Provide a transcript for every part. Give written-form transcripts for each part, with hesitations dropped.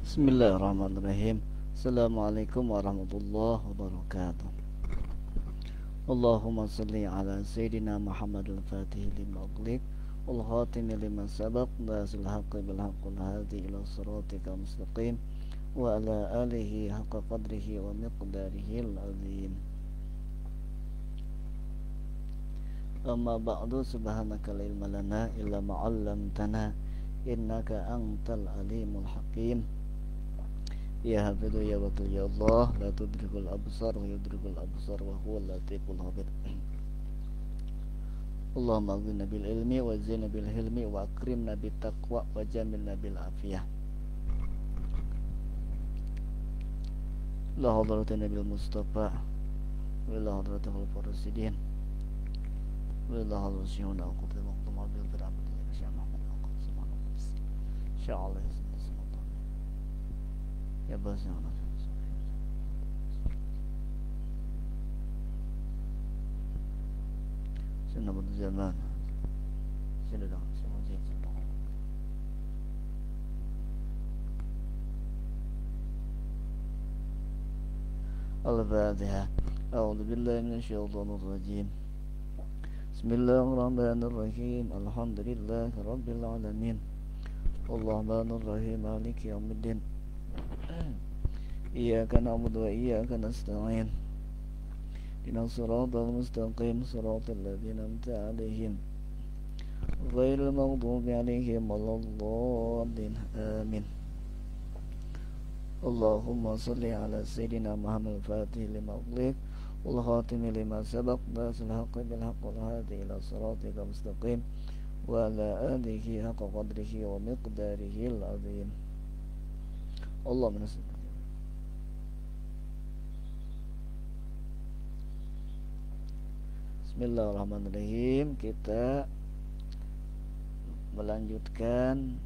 Bismillahirrahmanirrahim. Assalamualaikum warahmatullahi wabarakatuh. Allahumma salli ala Sayyidina Muhammadul Fatih lima ughliq wal khatimi lima sabaq nasil haqqi bil haqqil hadi ila siratikal mustaqim wa ala alihi haqqa qadrihi wa miqdarihi al-azim. Amma ba'du, subhanaka la ilma lana illa ma 'allamtana innaka antal alimul hakim. Ya hafidhu ya wakil ya Allah, la tudrikul absar wa yudrikul absar wa huwa latiful khabir. Allahumma aghnina bil ilmi wa zina bil hilmi wa akrimna bit taqwa wa jamilna bil afiyah. La hadratin nabil mustafa wa la hadratin khulafur rasidin wa la hadratin syuhuna wa qutib maqtum bil birabdi Syekh Muhammad al-Qadsi subhanallah. Insyaallah ya bahasa Allah. Sunnah zaman. Sudah semua jadi. Al-Fatiha. A'udzu billahi minasyaitonir rajim. Bismillahirrahmanirrahim. Alhamdulillahi rabbil alamin. Allahumma rahim maliki yaumiddin. Iyyaka na'budu wa iyyaka nasta'in. Ihdinas siratal mustaqim, siratal ladzina an'amta 'alaihim ghairil maghdubi 'alaihim waladdallin. Amin. Allahumma shalli ala Sayyidina Muhammad al-Fatih lima ughliq wal khatimi lima sabaq nasil haqqi bil haqqil hadi ila siratikal mustaqim wa ala alihi haqqa qadrihi wa miqdarihi al-'azim. Allahumma nasib. Bismillahirrahmanirrahim. Kita melanjutkan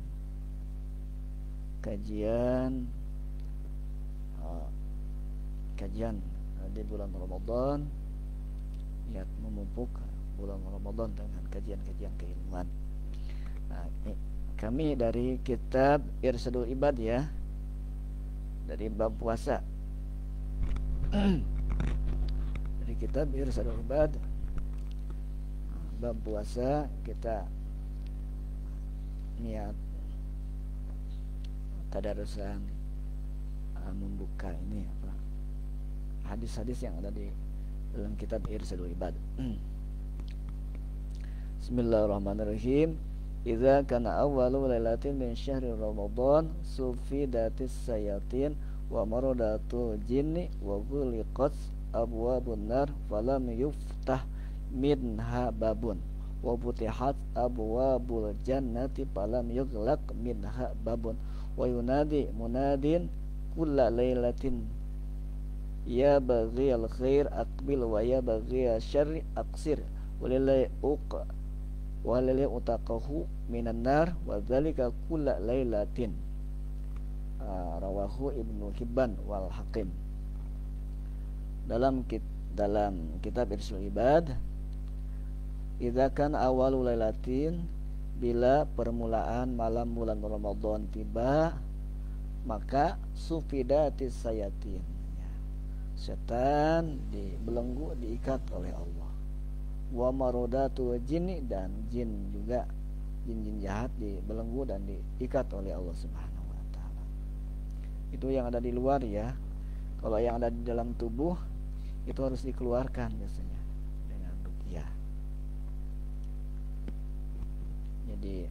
kajian di bulan Ramadan, niat memupuk bulan Ramadan dengan kajian-kajian keilmuan. Kami dari kitab Irsyadul Ibad ya, dari bab puasa. Dari kitab Irsyadul Ibad bab puasa, kita niat tadarusan membuka ini hadis-hadis yang ada di dalam kitab Irsyadul Ibad. Bismillahirrahmanirrahim. Idza kana awwalu lailatin min syahri Ramadan sufidatis sayatin wa maradatul jinni wa ghuliqat abwabun nar falam yuftah minha babun wa futihat abwabul jannati falam yughlaq minha babun wa yunadi munadin kulla lailatin ya baghiyal khair aqbil wa ya baghiyal syarri aqsir walillahi utaqahu minan nar wa dzalika kulla lailatin. Rawahu Ibnu Hibban wal Hakim. Dalam kitab Irsyadul Ibad, idza kan awalul lailatin, bila permulaan malam bulan Ramadan tiba, maka sufidatis sayatin, setan dibelenggu, diikat oleh Allah. Wa marodatul jinni, dan jin juga, jin-jin jahat dibelenggu dan diikat oleh Allah Subhanahu wa taala. Itu yang ada di luar ya. Kalau yang ada di dalam tubuh itu harus dikeluarkan biasanya dengan ruqyah. Jadi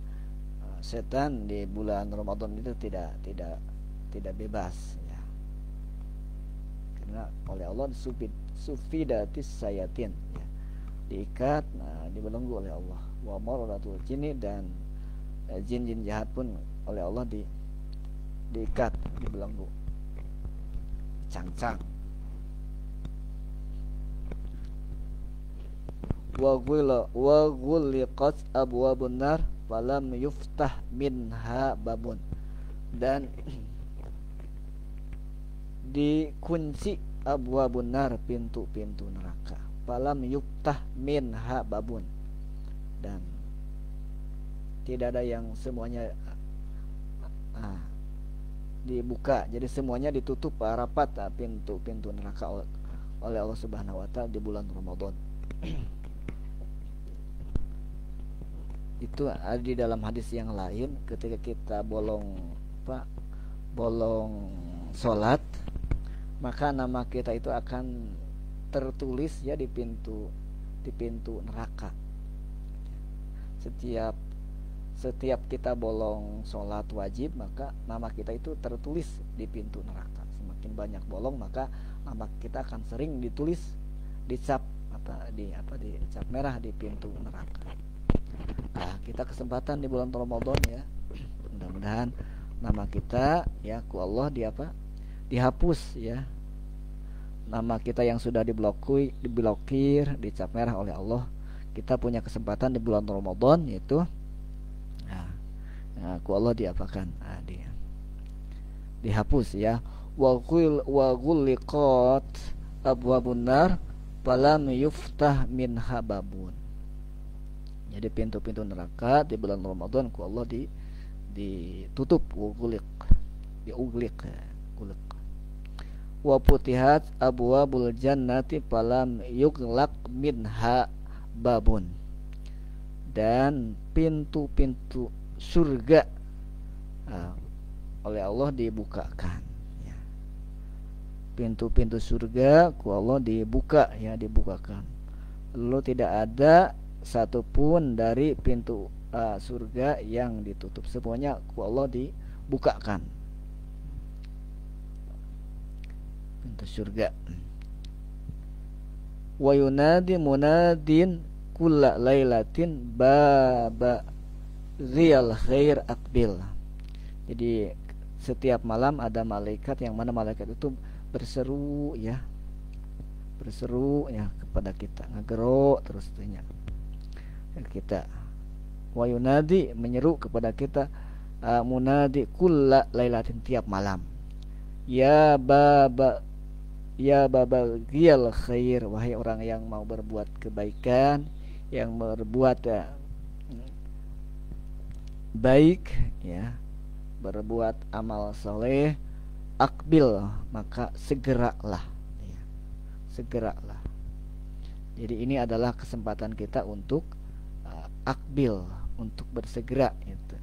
setan di bulan Ramadan itu tidak bebas ya. Karena oleh Allah sufidatis sayatin ya. Diikat, dibelenggu oleh Allah. Wa maradatul jinni, dan jin-jin jahat pun oleh Allah diikat, dibelenggu, cangcang. Wa ghuliqat abwabun nar falam yuftah minha babun, dan dikunci abwabun nar, pintu-pintu neraka. Falam yuftah minha babun, dan tidak ada yang semuanya dibuka. Jadi semuanya ditutup rapat pintu-pintu neraka oleh Allah Subhanahu wa taala di bulan Ramadan. Itu ada di dalam hadis yang lain, ketika kita bolong sholat, maka nama kita itu akan tertulis ya di pintu neraka. Setiap kita bolong sholat wajib, maka nama kita itu tertulis di pintu neraka. Semakin banyak bolong, maka nama kita akan sering ditulis dicap dicap merah di pintu neraka. Nah, kita kesempatan di bulan Ramadan ya, mudah-mudahan nama kita ya ku Allah dihapus ya, nama kita yang sudah diblokir, dicap merah oleh Allah. Kita punya kesempatan di bulan Ramadan, yaitu ku Allah dihapus ya. Wa ghulliqat abwabun nar falam yuftah minha babun. Jadi pintu-pintu neraka di bulan Ramadan ku Allah ditutup, diughliq. Wa putihat abwabul jannati falam yughlaq minha babun. Dan pintu-pintu surga oleh Allah dibukakan ya. Pintu-pintu surga ku Allah dibukakan. Lalu tidak ada satupun dari pintu surga yang ditutup, semuanya ku Allah dibukakan pintu surga. Wa yunadi munadin kulla lailatin baba riyal khair akbil. Jadi setiap malam ada malaikat, yang mana malaikat itu berseru ya kepada kita, ngegero terus kita. Wa yunadi, menyeru kepada kita, munadi kulla lailatin, tiap malam, ya baba riyal khair, wahai orang yang mau berbuat kebaikan, yang berbuat baik ya, berbuat amal soleh, akbil, maka segeralah ya. Jadi ini adalah kesempatan kita untuk akbil, untuk bersegera itu,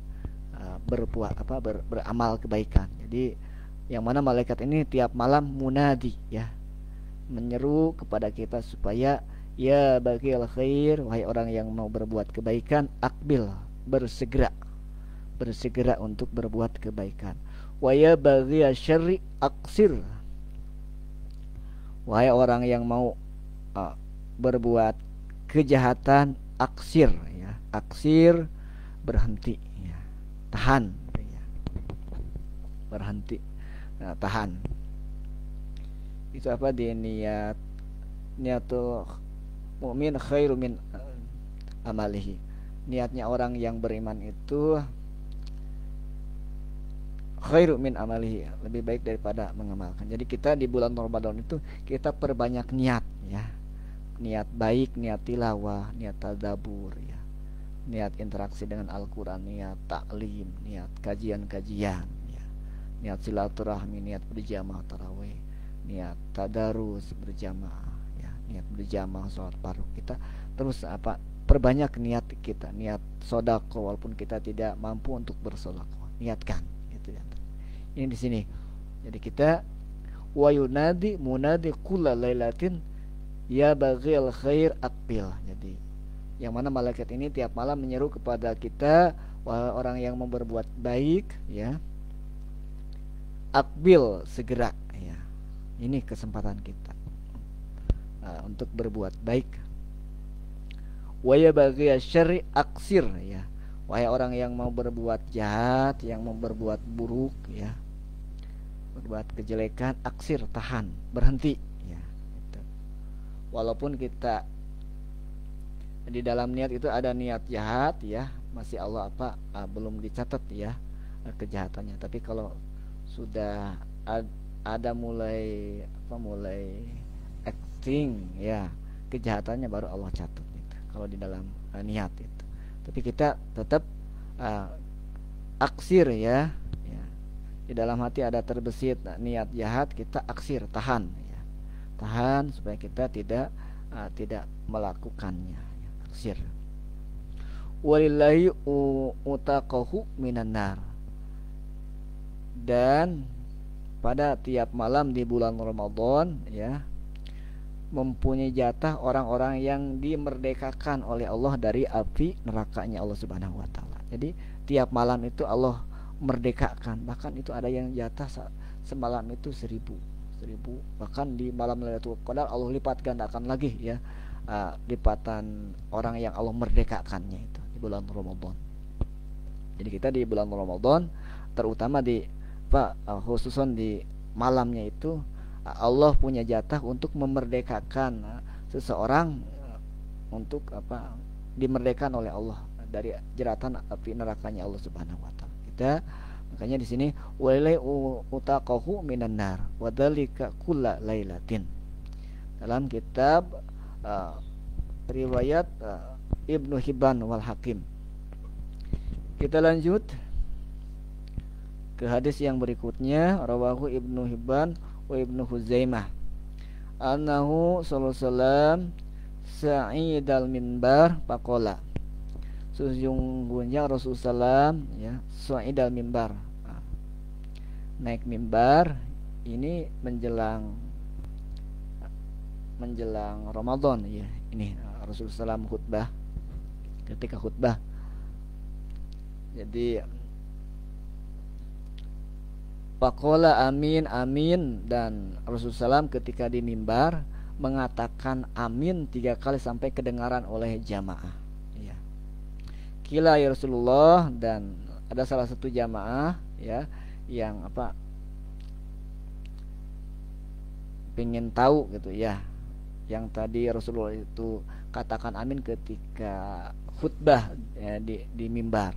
beramal kebaikan. Jadi yang mana malaikat ini tiap malam munadi ya, menyeru kepada kita supaya ya baghil khair, wahai orang yang mau berbuat kebaikan, akbil, bersegera untuk berbuat kebaikan. Wa ya baghiya syarri aksir, wahai orang yang mau berbuat kejahatan, aksir ya, aksir berhenti ya, tahan ya. Berhenti, tahan. Itu di niatul mu'min khairu min amalihi. Niatnya orang yang beriman itu khairu min amalihi, lebih baik daripada mengamalkan. Jadi kita di bulan Ramadan itu kita perbanyak niat ya. Niat baik, niat tilawah, niat tadabbur ya. Niat interaksi dengan Al-Qur'an, niat taklim, niat kajian-kajian ya. Niat silaturahmi, niat berjamaah tarawih, niat tadarus berjamaah ya, niat berjamaah sholat fardu. Kita terus perbanyak niat kita, niat sedekah walaupun kita tidak mampu untuk bersedekah, niatkan gitu ya. Ini di sini. Jadi kita wa yunadi munadi kulla lailatin ya baghil khair akbil. Jadi yang mana malaikat ini tiap malam menyeru kepada kita, wahai orang yang mau berbuat baik ya, akbil, segera ya. Ini kesempatan kita untuk berbuat baik. Wa ya baghiya syarri aksir ya, wahai orang yang mau berbuat jahat, yang mau berbuat buruk ya, berbuat kejelekan, aksir, tahan, berhenti ya gitu. Walaupun kita di dalam niat itu ada niat jahat ya, masih Allah belum dicatat ya kejahatannya. Tapi kalau sudah ada mulai acting ya kejahatannya, baru Allah catat itu kalau di dalam niat itu. Tapi kita tetap aksir ya, di dalam hati ada terbesit niat jahat, kita aksir, tahan ya. Tahan supaya kita tidak melakukannya ya. Aksir. Walillahi utaqahu minan nar. Dan pada tiap malam di bulan Ramadan ya, mempunyai jatah orang-orang yang dimerdekakan oleh Allah dari api nerakanya Allah Subhanahu wa taala. Jadi tiap malam itu Allah merdekakan, bahkan itu ada yang jatah semalam itu 1000, bahkan di malam Lailatul Qadar Allah lipat gandakan lagi ya, lipatan orang yang Allah merdekakannya itu di bulan Ramadan. Jadi kita di bulan Ramadan, terutama di khususan di malamnya itu, Allah punya jatah untuk memerdekakan seseorang untuk dimerdekakan oleh Allah dari jeratan api nerakanya Allah Subhanahu wa taala. Kita makanya di sini walai utaqahu minan nar wa dzalika kulla lailatin. Dalam kitab riwayat Ibnu Hibban wal Hakim. Kita lanjut ke hadis yang berikutnya, rawahu Ibnu Hibban wa Ibnu Huzaimah annahu sallallahu alaihi wasallam sa'idal minbar faqala. Sesungguhnya Rasulullah SAW ya, sa'idal minbar, naik mimbar ini menjelang Ramadan ya. Ini Rasulullah SAW khutbah, ketika khutbah. Jadi faqala amin amin, dan Rasulullah SAW ketika di mimbar mengatakan amin 3 kali sampai kedengaran oleh jamaah ya. Kila ya Rasulullah, dan ada salah satu jamaah ya yang pengen tahu gitu ya, yang tadi Rasulullah itu katakan amin ketika khutbah ya, di mimbar.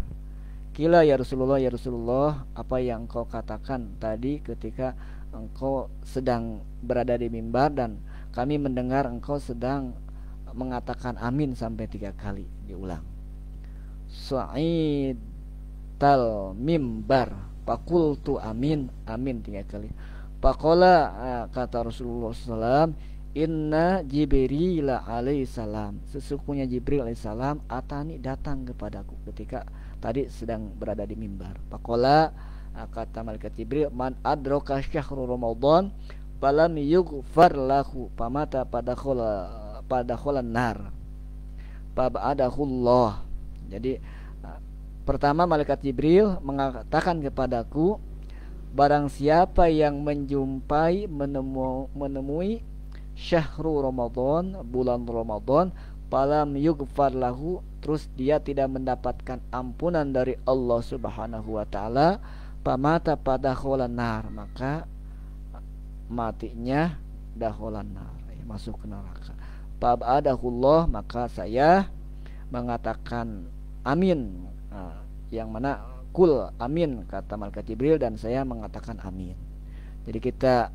Kila ya Rasulullah, apa yang engkau katakan tadi ketika engkau sedang berada di mimbar dan kami mendengar engkau sedang mengatakan amin sampai 3 kali diulang. Sa'id tal mimbar faqultu amin 3 kali. Faqala kata Rasulullah SAW, inna Jibril alaihissalam, sesungguhnya Jibril alaihissalam atani datang kepadaku ketika tadi sedang berada di mimbar. Faqala kata malaikat Jibril, man adraka syahrul Ramadan falam yughfar lahu famata pada kholan nar fabadahullah. Jadi pertama malaikat Jibril mengatakan kepadaku, barang siapa yang menjumpai menemui syahrul Ramadan, bulan Ramadan, falam yughfar lahu, terus dia tidak mendapatkan ampunan dari Allah Subhanahu wa taala, pamata pada kholan nar, maka matinya dakholan nar, masuk ke neraka. Fabadahullah, maka saya mengatakan amin, yang mana kul amin kata malaikat Jibril, dan saya mengatakan amin. Jadi kita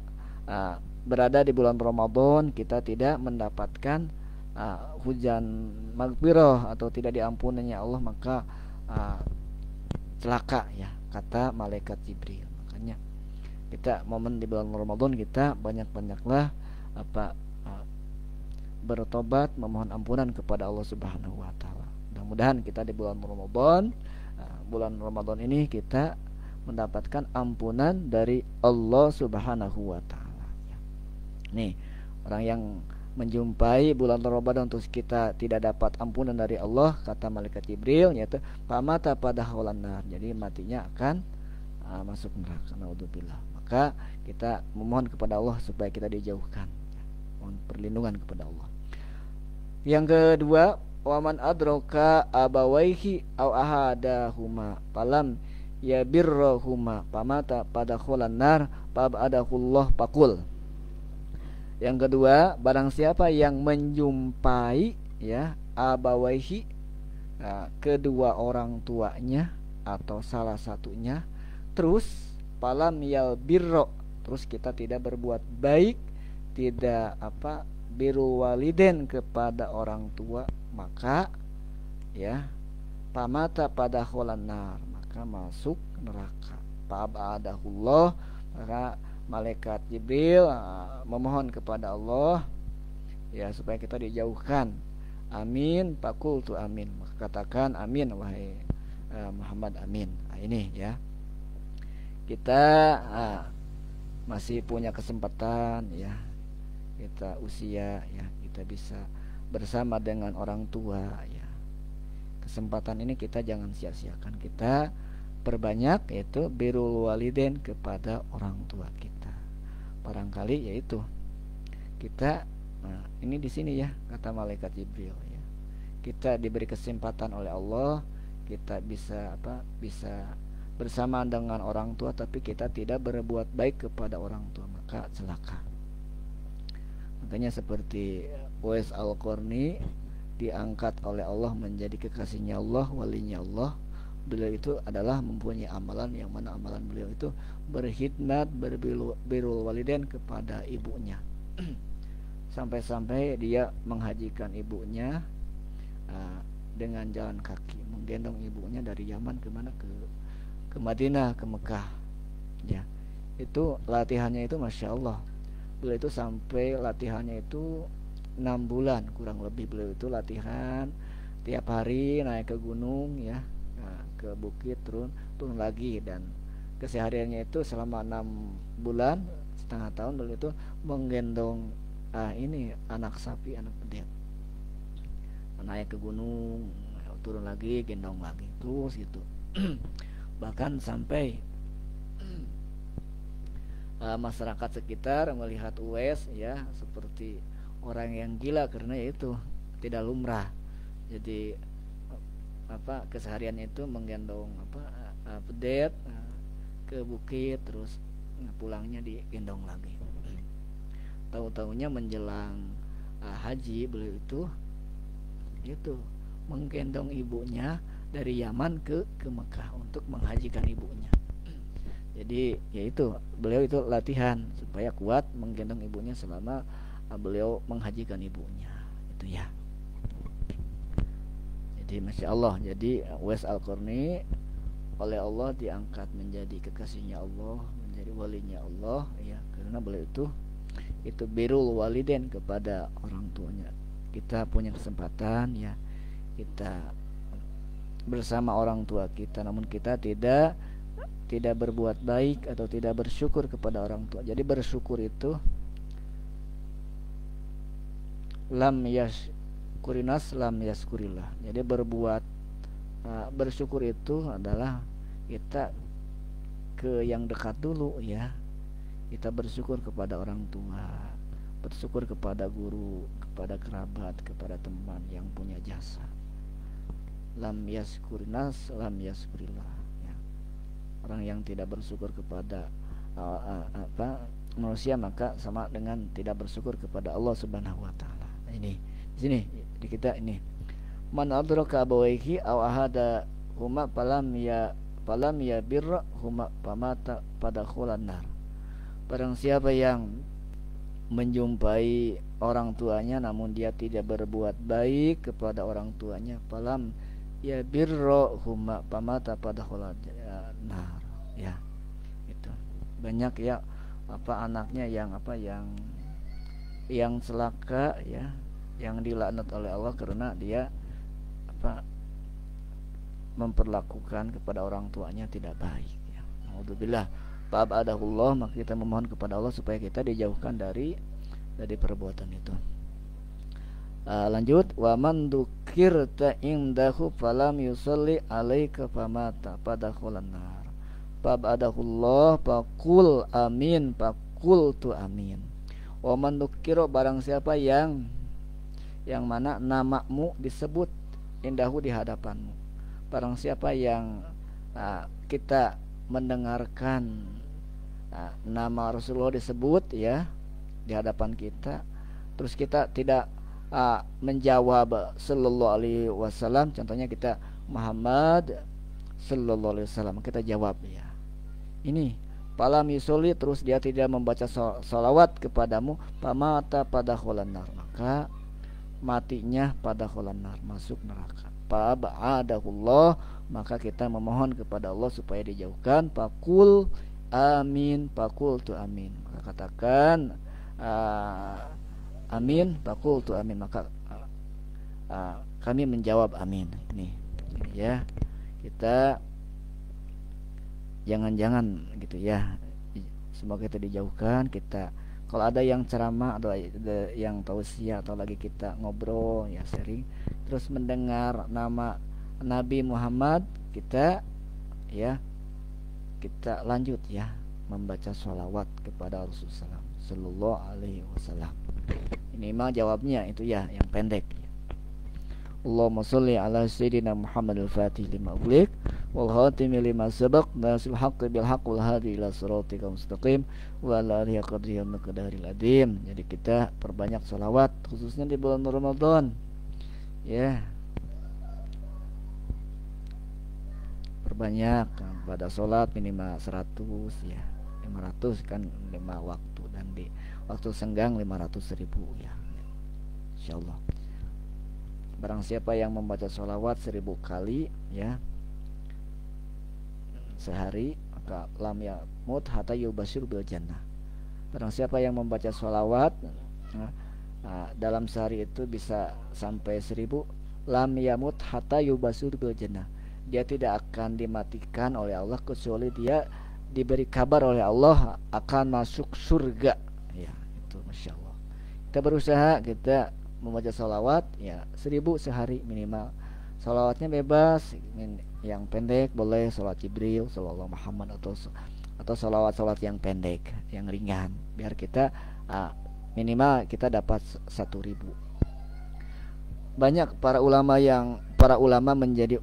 berada di bulan Ramadan, kita tidak mendapatkan hujan maghfirah atau tidak diampuninya Allah, maka celaka ya kata malaikat Jibril. Makanya kita momen di bulan Ramadan kita banyak-banyaklah bertobat, memohon ampunan kepada Allah Subhanahu wa taala. Mudah-mudahan kita di bulan Ramadan ini kita mendapatkan ampunan dari Allah Subhanahu wa taala. Nih, orang yang menjumpai bulan Ramadan terus kita tidak dapat ampunan dari Allah, kata malaikat Jibril, yaitu pamata pada kholan nar, jadi matinya akan masuk neraka, naudzubillah. Maka kita memohon kepada Allah supaya kita dijauhkan, mohon perlindungan kepada Allah. Yang kedua, waman adraka abawaihi aw ahadahuma falam yabirrahuma pamata pada kholan nar fabadahullah faqul. Yang kedua, barang siapa yang menjumpai ya abawaihi, kedua orang tuanya atau salah satunya, terus falam yalbirro, terus kita tidak berbuat baik, tidak biru waliden kepada orang tua, maka ya pamata pada kholan nar, maka masuk neraka. Fa'abadahullah, maka malaikat Jibril memohon kepada Allah ya supaya kita dijauhkan. Amin, faqultu amin, maka katakan amin wahai Muhammad, amin. Ini ya, kita masih punya kesempatan ya, kita usia ya, kita bisa bersama dengan orang tua ya. Kesempatan ini kita jangan sia-siakan, kita perbanyak yaitu birrul walidain kepada orang tua kita. Barangkali yaitu kita ini di sini ya kata malaikat Jibril ya, kita diberi kesempatan oleh Allah, kita bisa bisa bersama dengan orang tua tapi kita tidak berbuat baik kepada orang tua, maka celaka. Makanya seperti Uwais Al-Qarni diangkat oleh Allah menjadi kekasihnya Allah, walinya Allah. Beliau itu adalah mempunyai amalan yang mana amalan beliau itu berkhidmat, birrul walidain kepada ibunya. Sampai-sampai dia menghajikan ibunya dengan jalan kaki, menggendong ibunya dari Yaman ke mana, ke Madinah, ke Mekah ya. Itu latihannya itu Masya Allah, beliau itu sampai latihannya itu 6 bulan kurang lebih. Beliau itu latihan tiap hari naik ke gunung ya, ke bukit, turun lagi, dan kesehariannya itu selama 6 bulan setengah tahun beliau itu menggendong ini anak sapi, anak pedet, naik ke gunung, turun lagi, gendong lagi, terus gitu. Bahkan sampai masyarakat sekitar melihat Uwais ya seperti orang yang gila, karena itu tidak lumrah. Jadi kesehariannya itu menggendong pedet ke bukit, terus pulangnya digendong lagi. Tahu-tahunya menjelang haji beliau itu menggendong ibunya dari Yaman ke Mekah untuk menghajikan ibunya. Jadi yaitu beliau itu latihan supaya kuat menggendong ibunya selama beliau menghajikan ibunya itu ya. Jadi Masya Allah, jadi Uwais Al-Qarni oleh Allah diangkat menjadi kekasihnya Allah, menjadi walinya Allah ya, karena beliau itu birrul walidain kepada orang tuanya. Kita punya kesempatan ya, kita bersama orang tua kita, namun kita tidak berbuat baik atau tidak bersyukur kepada orang tua. Jadi bersyukur itu lam yashkurinas lam yaskurillah. Jadi bersyukur itu adalah kita ke yang dekat dulu ya. Kita bersyukur kepada orang tua, bersyukur kepada guru, kepada kerabat, kepada teman yang punya jasa. Lam yashkurinas lam yaskurillah ya. Orang yang tidak bersyukur kepada manusia maka sama dengan tidak bersyukur kepada Allah Subhanahu wa taala. Ini di sini di kita ini, man adraka abawaihi aw ahada huma falam ya birra huma pamata pada khulan nar. Barang siapa yang menjumpai orang tuanya namun dia tidak berbuat baik kepada orang tuanya, falam ya birra huma pamata pada khulan nar ya. Itu banyak ya anaknya yang celaka ya, yang dilaknat oleh Allah karena dia memperlakukan kepada orang tuanya tidak baik ya. Alhamdulillah, fa'abadahullah, maka kita memohon kepada Allah supaya kita dijauhkan dari perbuatan itu. Lanjut, wa man dzukirta indahu falam yusalli alaika famata padakhulan nar fa'abadahullah faqul amin faqultu amin. Wa man dzukira, barang siapa yang mana namamu disebut indahu di hadapanmu. Barang siapa yang kita mendengarkan nama Rasulullah disebut ya di hadapan kita, terus kita tidak menjawab sallallahu alaihi wasallam, contohnya kita Muhammad sallallahu alaihi wasallam, kita jawab ya ini falam yusolli, terus dia tidak membaca salawat kepadamu, pamata pada khulan nar, maka matinya pada khulan nar, masuk neraka. Fa'abadahullah maka kita memohon kepada Allah supaya dijauhkan. Fakul amin, fakul tu amin, maka katakan amin, fakul tu amin, maka kami menjawab amin. Ini ya, kita jangan gitu ya, semoga kita dijauhkan. Kita kalau ada yang ceramah atau ada yang tausiah atau lagi kita ngobrol ya, sharing, terus mendengar nama Nabi Muhammad, kita ya, kita lanjut ya membaca sholawat kepada Rasulullah Sallallahu Alaihi Wasallam. Ini mah jawabnya itu ya, yang pendek. Allahumma sholli ala sayyidina Muhammad al-Fatih lima ughliq wal khatimi lima sabaq nasil haqqi bil haqq wal hadi ila siratikal mustaqim wa ala alihi qadriyal miqdaril adim. Jadi kita perbanyak sholawat khususnya di bulan Ramadan ya, perbanyak pada sholat minimal 100 ya, 500 kan 5 waktu, dan di waktu senggang 500.000 ya, insyaallah. Barang siapa yang membaca sholawat 1000 kali ya sehari, maka lam yamut hatta yubashir bil jannah. Barang siapa yang membaca sholawat dalam sehari itu bisa sampai 1000, lam yamut hatta yubashir bil jannah, dia tidak akan dimatikan oleh Allah kecuali dia diberi kabar oleh Allah akan masuk surga ya. Itu Masya Allah. Kita berusaha, kita membaca sholawat ya 1000 sehari minimal. Sholawatnya bebas, yang pendek boleh sholawat Jibril, Sallallahu Muhammad, atau sholawat yang pendek, yang ringan, biar kita minimal kita dapat 1000. Banyak para ulama menjadi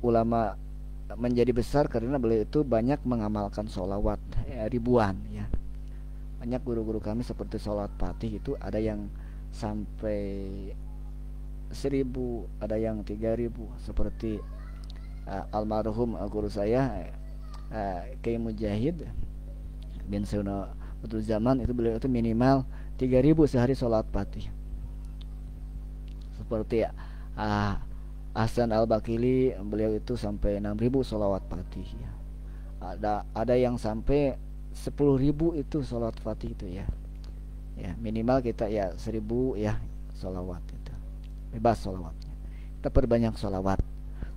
besar karena beliau itu banyak mengamalkan sholawat ya, ribuan ya. Banyak guru-guru kami seperti sholawat Fatih itu ada yang sampai 1000, ada yang 3000, seperti almarhum guru saya Kiai Mujahid bin Suno Betul Zaman, itu beliau itu minimal 3000 sehari sholawat Fatih. Seperti Hasan Al-Bakili, beliau itu sampai 6000 sholawat Fatih ya. Ada yang sampai 10.000 itu sholawat Fatih itu ya. Ya minimal kita ya 1000 ya sholawat itu, bebas sholawatnya. Kita perbanyak sholawat.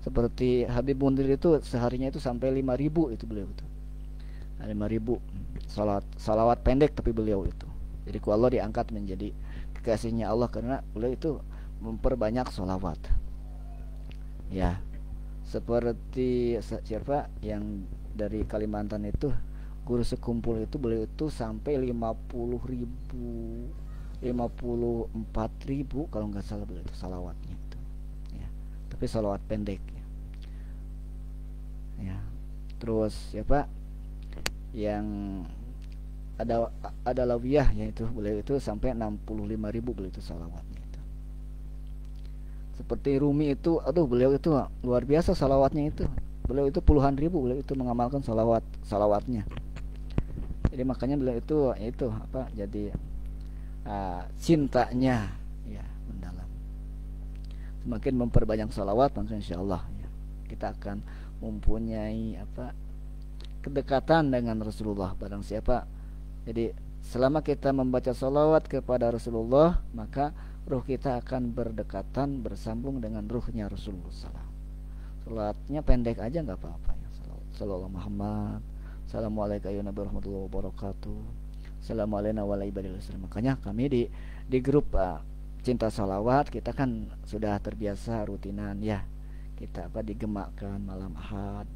Seperti Habib Mundir itu seharinya itu sampai 5000 itu beliau itu. 5000 sholawat pendek tapi beliau itu. Jadi ku Allah diangkat menjadi kekasihnya Allah karena beliau itu memperbanyak sholawat. Ya. Seperti siapa yang dari Kalimantan itu, guru sekumpul itu, beliau itu sampai 54.000 kalau nggak salah beliau itu salawatnya itu ya. Tapi salawat pendek ya. Terus siapa yang ada lawiyah yaitu beliau itu sampai 65.000 beliau itu salawatnya itu. Seperti Rumi itu, aduh beliau itu luar biasa salawatnya itu. Beliau itu puluhan ribu beliau itu mengamalkan salawatnya. Jadi makanya beliau itu apa, jadi cintanya ya mendalam. Semakin memperbanyak salawat maka insyaallah ya, kita akan mempunyai apa, kedekatan dengan Rasulullah. Barang siapa, jadi selama kita membaca salawat kepada Rasulullah, maka ruh kita akan berdekatan, bersambung dengan ruhnya Rasulullah SAW. Salatnya pendek aja nggak apa-apa ya. Sallallahu Muhammad, Assalamualaikum warahmatullahi wabarakatuh, Assalamualaikum warahmatullahi wabarakatuh. Makanya kami di grup cinta salawat kita kan sudah terbiasa rutinan ya, kita digemakkan malam Ahad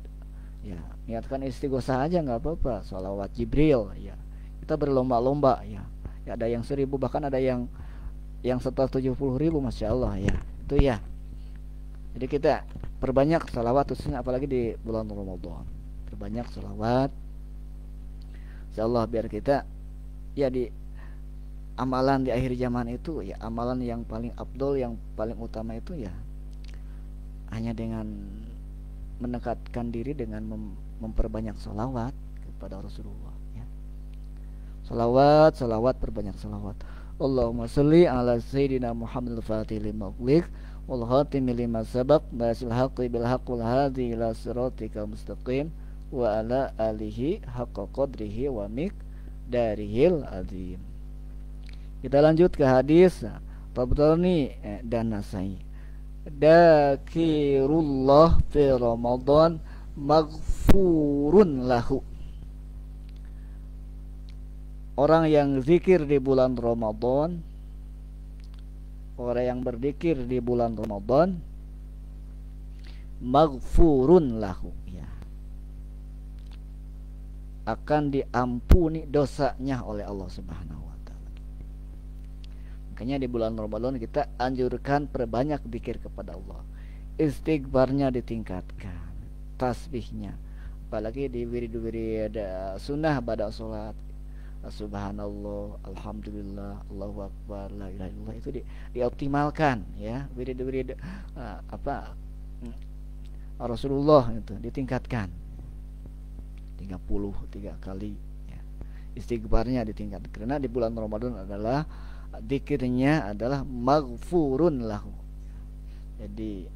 ya, niatkan istighosah aja nggak apa-apa, salawat Jibril ya, kita berlomba-lomba ya. Ya ada yang 1000, bahkan ada yang 170.000, masya Allah ya, itu ya. Jadi kita perbanyak salawat khususnya apalagi di bulan Ramadan, perbanyak salawat insyaallah, biar kita ya di amalan di akhir zaman itu ya, amalan yang paling afdol, yang paling utama itu ya hanya dengan mendekatkan diri dengan memperbanyak salawat kepada Rasulullah ya. Salawat, perbanyak salawat. Allahumma sholli ala sayyidina Muhammad al-Fatih lima ughliq wal khatimi lima sabaq nasil haqqi bil haqqil hadi ila siratikal mustaqim wa ala alihi haqqa qadrihi wa miqdarihil azim. Kita lanjut ke hadis Tabrani dan Nasai. Dakirullah fi Ramadan maghfurun lahu. Orang yang zikir di bulan Ramadan, orang yang berzikir di bulan Ramadan, maghfurun lahu, ya, akan diampuni dosanya oleh Allah Subhanahu wa taala. Makanya di bulan Ramadan kita anjurkan perbanyak zikir kepada Allah. Istighfarnya ditingkatkan, tasbihnya. Apalagi di wirid-wirid sunnah pada salat. Subhanallah, alhamdulillah, Allahu akbar, la ilaha illallah, itu dioptimalkan, ya. Wirid-wirid Rasulullah itu ditingkatkan 33 kali, ya. Istighfarnya ditingkatkan karena di bulan Ramadan adalah zikirnya adalah maghfurun lahu. Jadi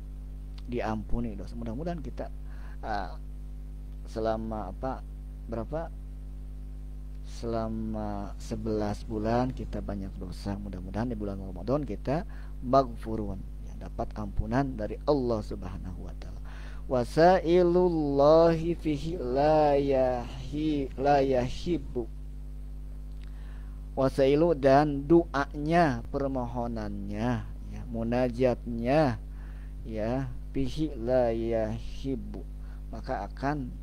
diampuni dosa. Mudah-mudahan kita selama selama 11 bulan kita banyak dosa. Mudah-mudahan di bulan Ramadan kita maghfurun, ya, dapat ampunan dari Allah Subhanahu wa taala. Wasailullahi fihi la yahibbu. Wasailu dan doanya, permohonannya, ya, munajatnya, ya, fihi la yahibbu, maka akan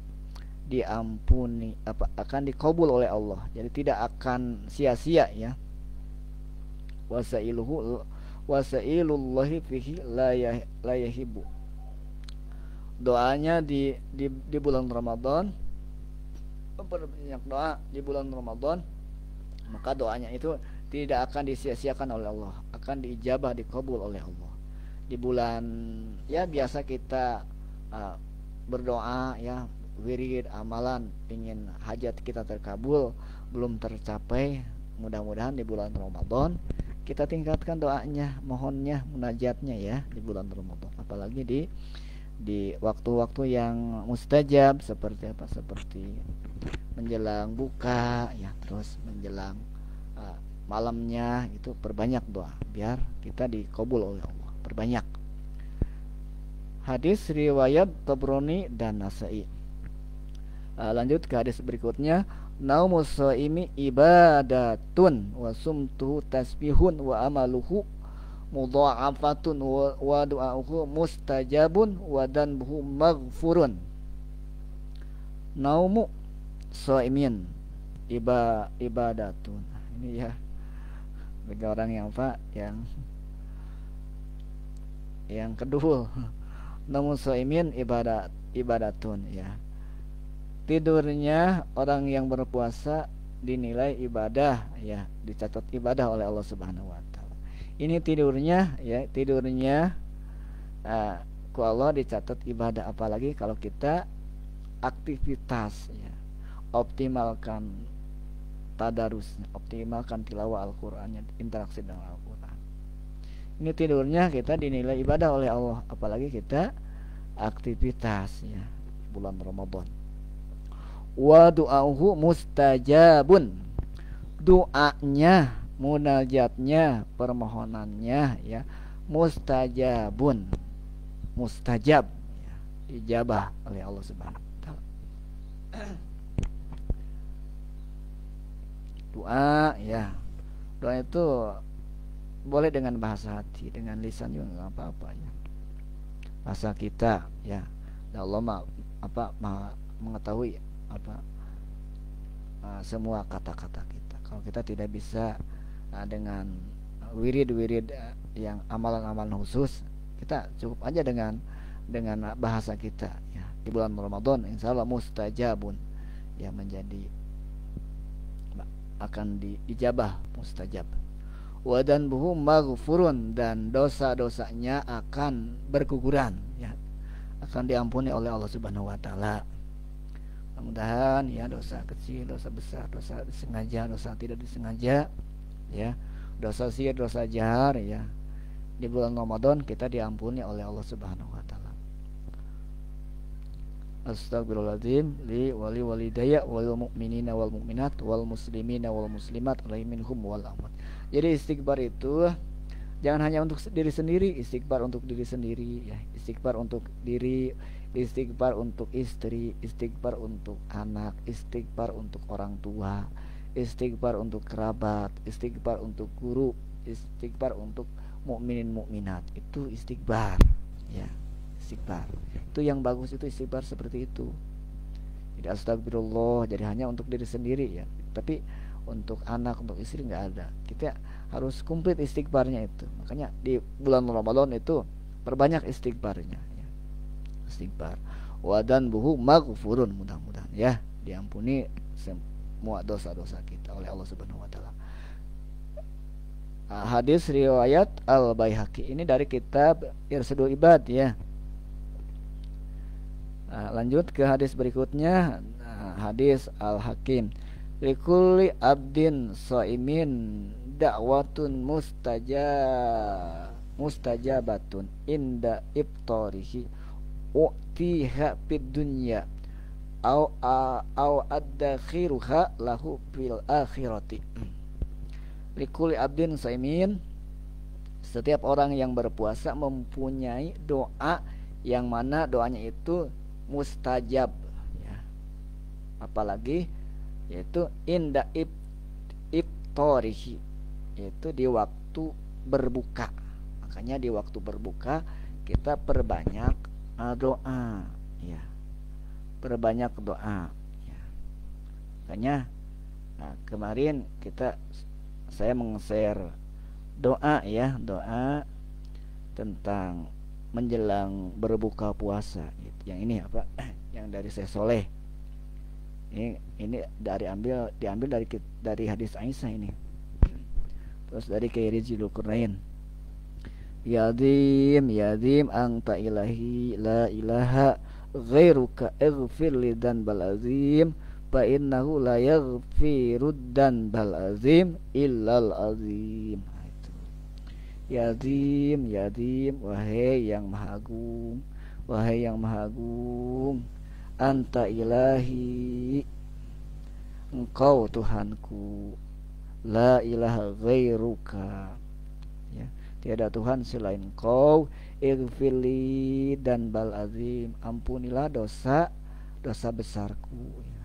diampuni, akan dikabul oleh Allah. Jadi tidak akan sia-sia, ya. Wasailullahi fihi la yahibbu. Doanya di bulan Ramadan, memperbanyak doa di bulan Ramadan, maka doanya itu tidak akan disia-siakan oleh Allah, akan diijabah, dikabul oleh Allah. Di bulan, ya, biasa kita berdoa, ya, wirid, amalan, ingin hajat kita terkabul, belum tercapai. Mudah-mudahan di bulan Ramadan kita tingkatkan doanya, mohonnya, munajatnya, ya, di bulan Ramadan. Apalagi di waktu-waktu yang mustajab seperti menjelang buka, ya, terus menjelang malamnya, itu perbanyak doa biar kita dikabul oleh Allah, perbanyak. Hadis riwayat Tabrani dan Nasai. Lanjut ke hadis berikutnya. Naumus shaimi ibadatun wa sumtuhu tasbihun wa amaluhu mudha'afatun wa du'a'uhu mustajabun wa danbuhu maghfurun. Naumu shaimin ibadatun. Ini, ya, bagi orang yang kedua. Naumu shaimin ibadatun, ya. Tidurnya orang yang berpuasa dinilai ibadah, ya, dicatat ibadah oleh Allah Subhanahu wa taala. Ini tidurnya, ya, ku Allah dicatat ibadah, apalagi kalau kita aktivitas, ya, optimalkan tadarusnya, optimalkan tilawah Al-Qur'annya, interaksi dengan Al-Qur'an. Ini tidurnya kita dinilai ibadah oleh Allah, apalagi kita aktivitas, ya, bulan Ramadan. Wa du'auhu mustajabun. Doanya, munajatnya, permohonannya, ya, mustajabun, mustajab, ya, dijabah oleh Allah Subhanahu wa taala. Doa, ya, doa itu boleh dengan bahasa hati, dengan lisan juga nggak apa-apa, ya. Bahasa kita, ya, Allah mengetahui semua kata-kata kita. Kalau kita tidak bisa dengan wirid-wirid yang amalan-amalan khusus, kita cukup aja dengan bahasa kita, ya. Di bulan Ramadan insyaallah mustajabun, ya, menjadi akan diijabah, mustajab. Wa danbuhu maghfurun, dan dosa-dosanya akan berguguran, ya, akan diampuni oleh Allah Subhanahu wa taala. Mudah-mudahan, ya, dosa kecil, dosa besar, dosa disengaja, dosa tidak disengaja, ya, dosa sihir, dosa jahar, ya, di bulan Ramadan kita diampuni oleh Allah Subhanahu wa taala. Astagfirullahaladzim li wali walidayya wal mu'minina wal mu'minat wal muslimina wal muslimat minhum wal amwat. Jadi istighfar itu jangan hanya untuk diri sendiri, istighfar untuk diri sendiri ya, istighfar untuk diri, istighfar untuk istri, istighfar untuk anak, istighfar untuk orang tua, istighfar untuk kerabat, istighfar untuk guru, istighfar untuk mukminin mukminat. Itu istighfar ya. Istighfar itu yang bagus, itu istighfar seperti itu. Jadi astagfirullah jadi hanya untuk diri sendiri ya, tapi untuk anak, untuk istri nggak ada. Kita harus komplit istighfarnya itu. Makanya di bulan Ramadan itu perbanyak istighfarnya ya. Istighfar wadan buhu maghfurun, mudah-mudahan ya diampuni semua dosa-dosa kita oleh Allah Subhanahu wa taala. Hadis riwayat Al-Baihaqi, ini dari kitab Irsyadul Ibad ya. Lanjut ke hadis berikutnya, hadis Al-Hakim. Likulli abdin shaimin da'watun mustajabatun inda iftarihi u'tiha fid dunya au adakhiruha lahu fil akhirati. Likulli abdin shaimin, setiap orang yang berpuasa mempunyai doa yang mana doanya itu mustajab ya. Apalagi yaitu inda iftarihi, yaitu di waktu berbuka. Makanya di waktu berbuka kita perbanyak doa ya. Perbanyak doa ya. Makanya kemarin saya meng-share doa ya, doa tentang menjelang berbuka puasa gitu. Yang ini apa? Yang dari Syekh Soleh. Ini diambil dari hadis Aisyah ini. Terus dari Khairij Dzulqarnain. Yadim anta ilahi la ilaha ghairuka ighfir li dzanbal azim fa innahu la yaghfirud dzanbal azim illal azim. Yadim, wahai yang maha agung, wahai yang maha agung, anta ilahi, engkau Tuhanku, la ilaha ghairuka ya, tiada Tuhan selain engkau, ighfirli dan bal azim, ampunilah dosa besarku ya.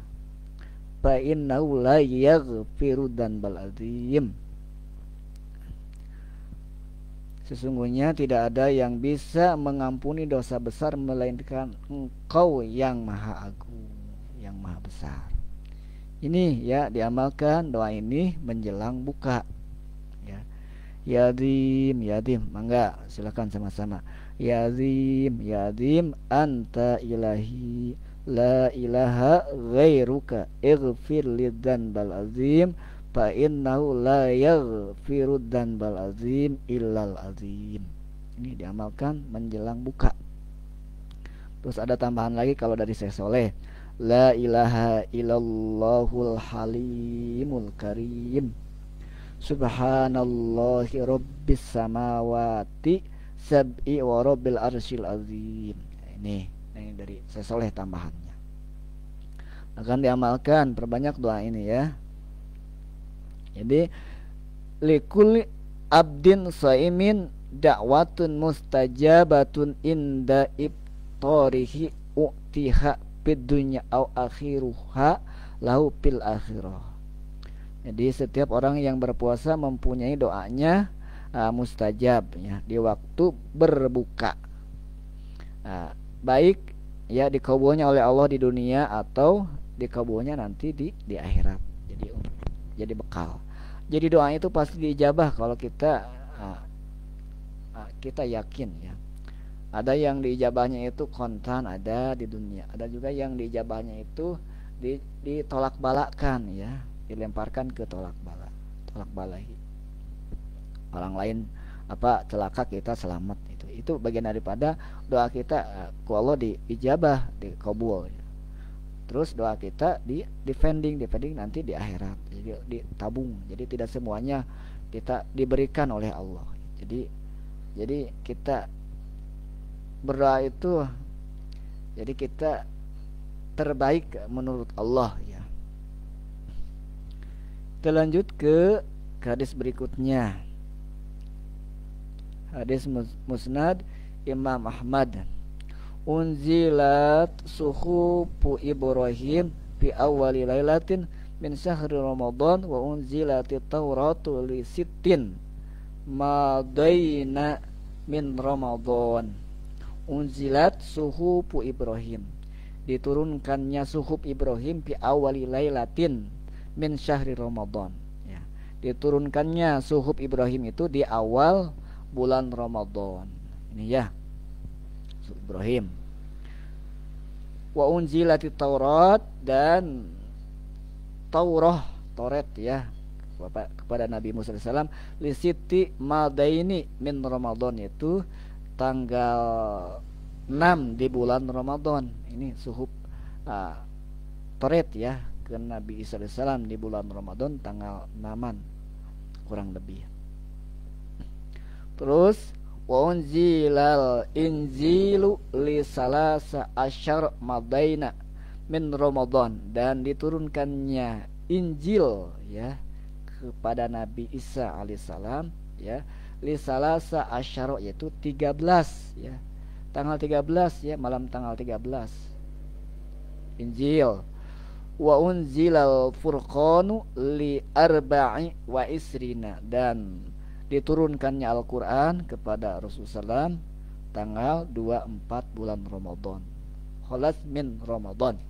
Fa innahu la yaghfiru dan bal azim, sesungguhnya tidak ada yang bisa mengampuni dosa besar melainkan engkau yang maha agung, yang maha besar. Ini ya diamalkan doa ini menjelang buka ya. Yadim, mangga silakan sama-sama. Yadim anta ilahi la ilaha ghairuka ighfir lidzanbal azim fa innahu la yaghfirud dzanbal azim illal azim. Ini diamalkan menjelang buka. Terus ada tambahan lagi kalau dari Syekh Soleh, la ilaha illallahul halimul karim subhanallahi rabbis samawati sab'i wa rabbil arsyil azim. Ini dari Syekh Soleh tambahannya. Akan diamalkan, perbanyak doa ini ya. Jadi likul abdin shaimin da'watun mustajabatun inda iftarihi u'tiha fid dunya au akhiruha lahu fil akhirah. Jadi setiap orang yang berpuasa mempunyai doanya mustajab ya di waktu berbuka. Baik ya dikabulnya oleh Allah di dunia atau dikabulnya nanti di akhirat. Jadi bekal. Jadi doa itu pasti diijabah kalau kita yakin ya. Ada yang diijabahnya itu kontan, ada di dunia. Ada juga yang diijabahnya itu ditolak balakan ya, dilemparkan ke tolak balahi. Orang lain celaka, kita selamat. Itu bagian daripada doa kita ku Allah diijabah, dikabul ya. Terus doa kita defending nanti di akhirat, jadi ditabung. Jadi tidak semuanya kita diberikan oleh Allah. Jadi Jadi kita berdoa itu, jadi kita terbaik menurut Allah ya. Kita lanjut ke hadis berikutnya. Hadis musnad Imam Ahmad. Unzilat suhufu Ibrahim fi awwali lailatin min syahri Ramadan wa unzilatit Tauratu li sittin madaina min Ramadan. Unzilat suhufu Ibrahim, diturunkannya suhuf Ibrahim fi awwali lailatin min syahri Ramadan ya. Diturunkannya suhuf Ibrahim itu di awal bulan Ramadan. Ini ya, suhuf Ibrahim. Wa unzilatit Taurat, dan Taurat ya kepada Nabi Musa alaihissalam li siti madaini min Ramadan, itu tanggal 6 di bulan Ramadan. Ini suhuf Taurat ya ke Nabi Isa alaihissalam di bulan Ramadan tanggal 6-an kurang lebih. Terus wa unzilal injilu li salasa asyar madaina min Ramadan, dan diturunkannya Injil ya kepada Nabi Isa alaihissalam ya li salasa asyar, yaitu 13 ya, tanggal 13 ya, malam tanggal 13 Injil. Wa unzilal furqanu li arba'i wa isrina, dan diturunkannya Al-Quran kepada Rasulullah SAW tanggal 24 bulan Ramadan, khalas min Ramadan.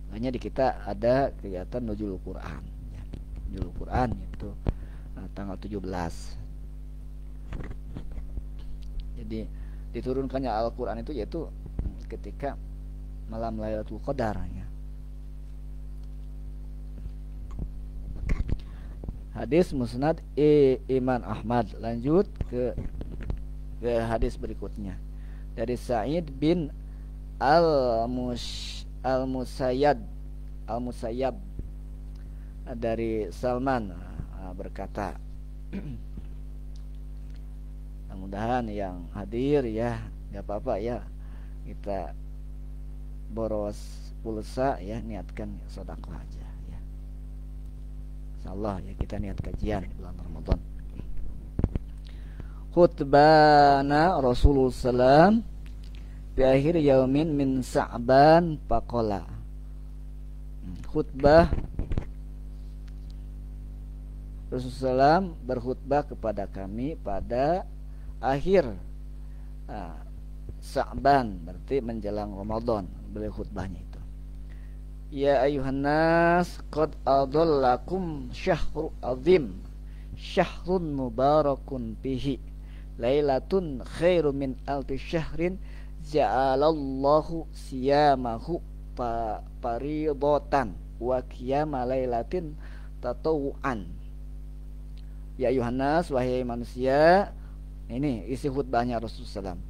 Makanya di kita ada kegiatan nuzul Quran ya. Nuzul Quran itu tanggal 17. Jadi diturunkannya Al-Quran itu yaitu ketika malam Lailatul Qadar ya. Hadis musnad Imam Ahmad. Lanjut ke hadis berikutnya dari Sa'id bin Al-Musayyab dari Salman berkata, mudah-mudahan yang hadir ya, gak apa-apa ya, kita boros pulsa ya, niatkan sedekah aja ya. Insyaallah ya, kita niat kajian di bulan Ramadan. Khutbana Rasulullah SAW di akhir yaumin min Sa'ban faqala. Khutbah Rasulullah SAW berkhutbah kepada kami pada akhir Sa'ban, berarti menjelang Ramadan. Beliau khutbahnya itu, ya ayuhan nas qad adallakum syahrul azim syahrun mubarakun fihi lailatun khairu min alfi syahrin ja'alallahu siyamahu paridatan wa qiyama lailatin tatawuan. Ya ayuhan nas, wahai manusia. Ini isi khutbahnya Rasulullah SAW.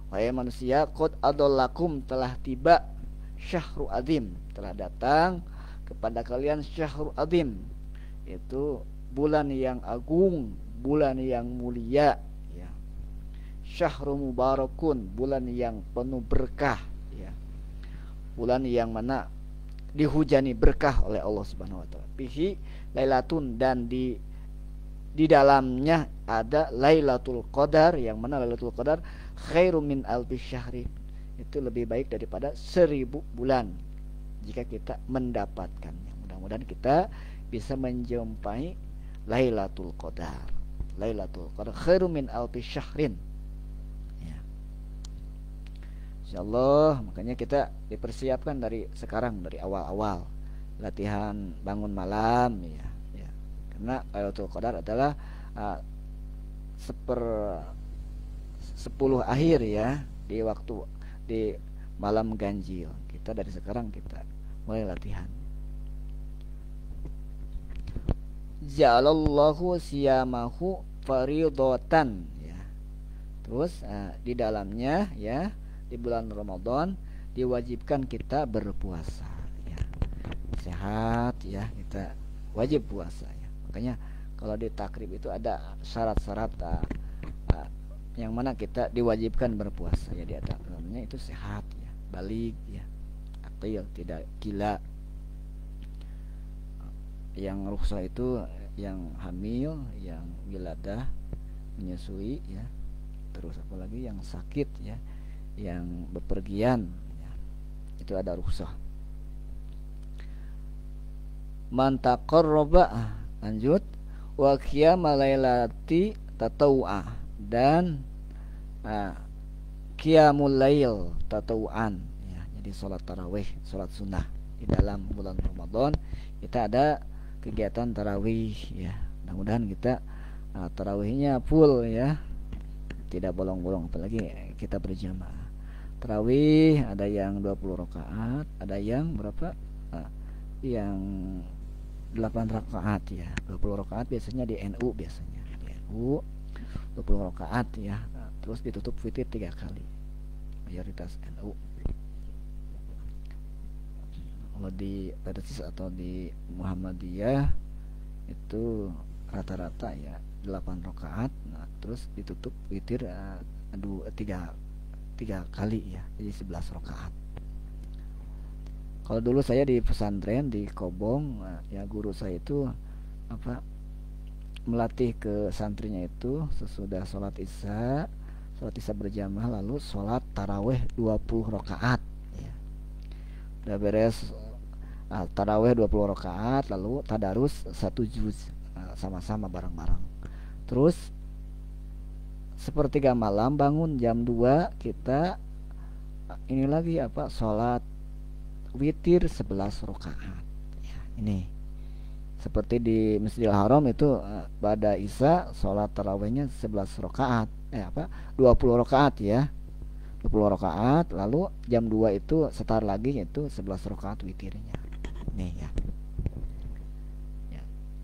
Wahai manusia, qad adallakum, telah tiba syahrul azim, telah datang kepada kalian syahrul azim, itu bulan yang agung, bulan yang mulia ya. Syahrul mubarakun, bulan yang penuh berkah ya. Bulan yang mana dihujani berkah oleh Allah Subhanahu wa taala. Fihi lailatun, dan di dalamnya ada Lailatul Qadar, yang mana Lailatul Qadar khairum min alfi syahrin, itu lebih baik daripada 1000 bulan jika kita mendapatkannya. Mudah-mudahan kita bisa menjumpai Lailatul Qadar. Lailatul Qadar khairum min alfi syahrin ya. Insyaallah, makanya kita dipersiapkan dari sekarang, dari awal-awal latihan bangun malam ya. Karena Lailatul Qadar adalah 10 akhir ya, di waktu di malam ganjil. Kita dari sekarang kita mulai latihan. Ja'alallahu siyamahu faridatan ya. Terus di dalamnya ya, di bulan Ramadan diwajibkan kita berpuasa ya. Sehat ya, kita wajib puasa ya. Makanya kalau di takrib itu ada syarat-syarat yang mana kita diwajibkan berpuasa ya, di atasnya itu sehat ya, balik ya, akil, tidak gila. Yang rukhsah itu yang hamil, yang wiladah, menyusui ya, terus apalagi yang sakit ya, yang bepergian ya, itu ada rukhsah. Man taqarraba, lanjut, wa qiyamul lailati tatawwa, dan qiyamul lail tatawuan ya, jadi salat tarawih, salat sunnah di dalam bulan Ramadan. Kita ada kegiatan tarawih ya, mudah-mudahan kita tarawihnya full ya, tidak bolong-bolong, apalagi kita berjamaah. Tarawih ada yang 20 rakaat, ada yang berapa? Yang 8 rakaat ya. 20 rakaat biasanya di NU, biasanya di NU 20 rakaat ya. Terus ditutup witir 3 kali. Mayoritas NU. Kalau di Persis atau di Muhammadiyah itu rata-rata ya 8 rakaat. Nah, terus ditutup witir 3 kali ya. Jadi 11 rakaat. Kalau dulu saya di pesantren di Kobong ya, guru saya itu melatih ke santrinya itu sesudah sholat isya berjamaah, lalu sholat taraweh 20 rakaat ya. Udah beres taraweh 20 rakaat, lalu tadarus 1 juz sama-sama bareng-bareng. Terus sepertiga malam bangun jam 2, kita ini lagi sholat witir 11 rakaat ya. Ini seperti di Masjidil Haram itu pada isya sholat tarawihnya 11 rakaat 20 rakaat ya, 20 rakaat, lalu jam 2 itu setar lagi yaitu 11 rakaat witirnya. Nih ya,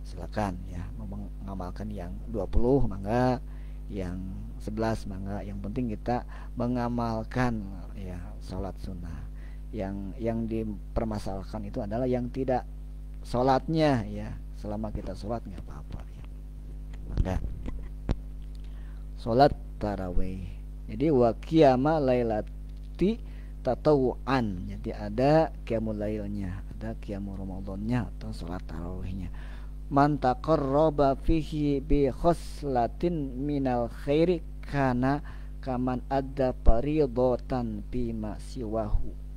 silakan ya mengamalkan yang 20 mangga, yang 11 mangga, yang penting kita mengamalkan ya sholat sunnah. Yang dipermasalahkan itu adalah yang tidak sholatnya ya. Selama kita sholat nggak apa-apa ya. Maka sholat tarawih. Jadi wa qiyama lailati tatawuan. Jadi ada qiyamul lailnya, ada qiyamul ramadannya atau sholat tarawihnya. Man taqarraba fihi bi khoslatin minal khairi kana kaman adda faridatan bima siwahu.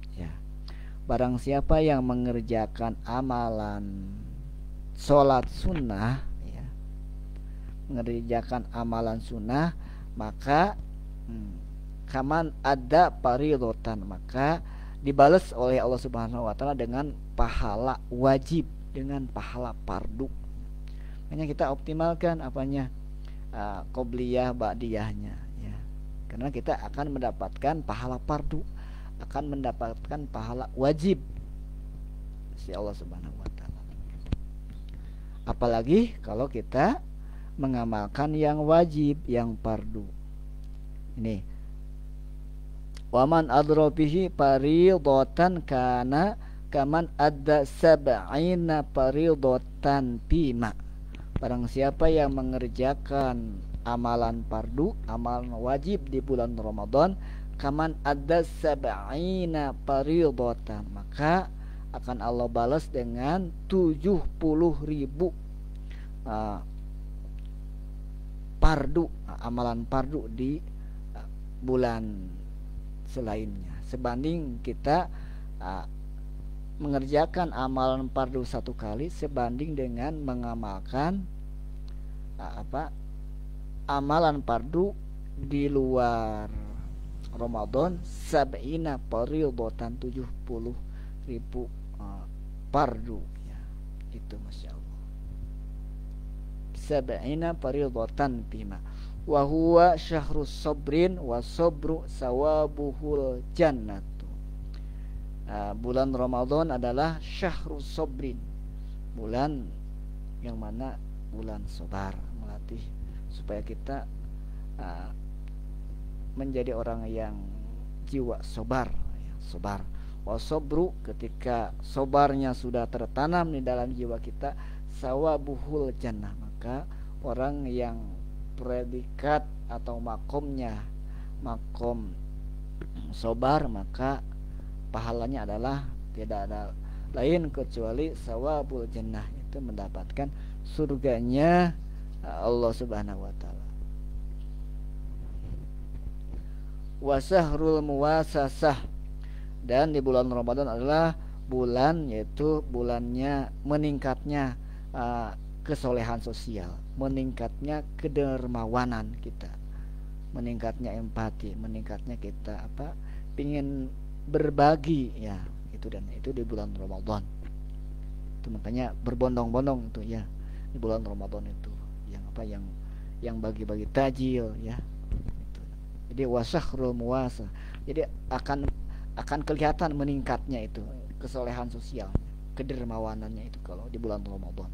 Barang siapa yang mengerjakan amalan sholat sunnah ya, mengerjakan amalan sunnah, maka kaman ada faridotan, maka dibalas oleh Allah Subhanahu wa taala dengan pahala wajib, dengan pahala fardu. Makanya kita optimalkan qobliyah ba'diyahnya ya. Karena kita akan mendapatkan pahala fardu, akan mendapatkan pahala wajib si Allah Subhanahu wa taala. Apalagi kalau kita mengamalkan yang wajib, yang fardu. Ini waman adra bihi faridatan kana kaman adda sab'ina faridatan bima. Barang siapa yang mengerjakan amalan fardu, amalan wajib di bulan Ramadan, kaman ada sab'ina faridatan, maka akan Allah balas dengan 70.000 fardu, amalan fardu di bulan selainnya, sebanding kita mengerjakan amalan fardu 1 kali sebanding dengan mengamalkan amalan fardu di luar Ramadan sab'ina faridatan 70.000 fardu ya. Itu Masya Allah, sab'ina faridatan bima wa huwa syahrus sabrin wa sabru sawabuhul jannatu. Bulan Ramadan adalah syahrus sabrin, bulan yang mana bulan sabar, melatih supaya kita menjadi orang yang jiwa sabar ya, sabar. Wasabru, ketika sabarnya sudah tertanam di dalam jiwa kita, sawabuhul jannah, maka orang yang predikat atau makomnya makom sobar, maka pahalanya adalah tidak ada lain kecuali sawabul jannah, itu mendapatkan surganya Allah Subhanahu wa taala. Wasahrul muwasasah, dan di bulan Ramadan adalah bulan, yaitu bulannya meningkatnya kesolehan sosial, meningkatnya kedermawanan kita, meningkatnya empati, meningkatnya kita pingin berbagi ya, itu, dan itu di bulan Ramadan. Itu makanya berbondong-bondong itu ya di bulan Ramadan itu, yang bagi-bagi tajil ya. Itu. Jadi wasahrul muwasa, jadi akan kelihatan meningkatnya itu kesolehan sosial, kedermawanannya itu kalau di bulan Ramadan.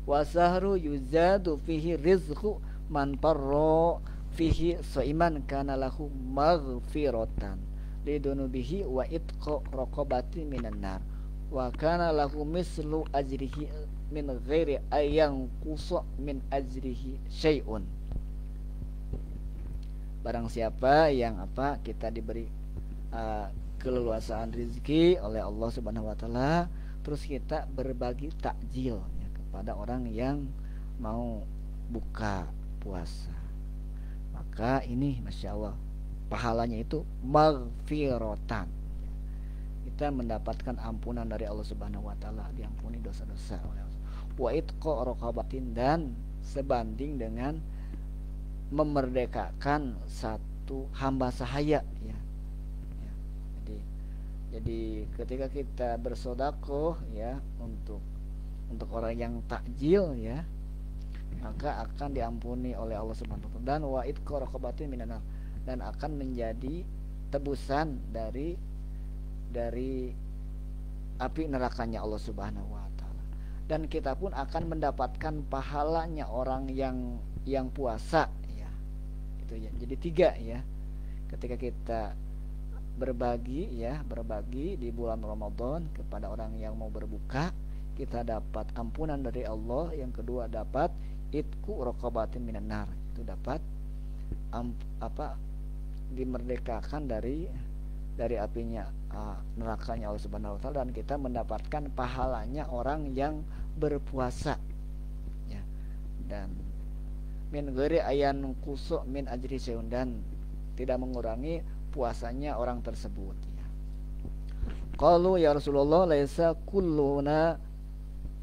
Wasahru yuzadu fihi rizqu man parra fihi saiman kana lahu maghfiratan lidunubihi wa itqa raqabati minan nar wa kana lahu mislu ajrihi min ghairi ayang qusa min ajrihi syai'un. Barang siapa yang kita diberi keleluasaan rezeki oleh Allah Subhanahu wa taala, terus kita berbagi takjil ya, kepada orang yang mau buka puasa, maka ini masya Allah pahalanya itu maghfiratan, kita mendapatkan ampunan dari Allah Subhanahu wa taala, diampuni dosa-dosa oleh Allah. Wa itqa raqabatin, dan sebanding dengan memerdekakan satu hamba sahaya ya. Jadi ketika kita bersedekah ya untuk orang yang takjil ya, maka akan diampuni oleh Allah Subhanahu wa taala, dan wa itqa raqabatin minan nar, dan akan menjadi tebusan dari api nerakanya Allah Subhanahu wa taala. Dan kita pun akan mendapatkan pahalanya orang yang puasa ya. Itu ya. Jadi 3 ya. Ketika kita berbagi di bulan Ramadan kepada orang yang mau berbuka, kita dapat ampunan dari Allah. Yang kedua dapat itqu raqabatin minan nar, itu dapat dimerdekakan dari apinya nerakanya Allah Subhanahu wa taala, dan kita mendapatkan pahalanya orang yang berpuasa ya. Dan min ghairi ayan qusu min ajri syai'un, dan tidak mengurangi puasanya orang tersebut ya. Qalu ya Rasulullah laisa kulluna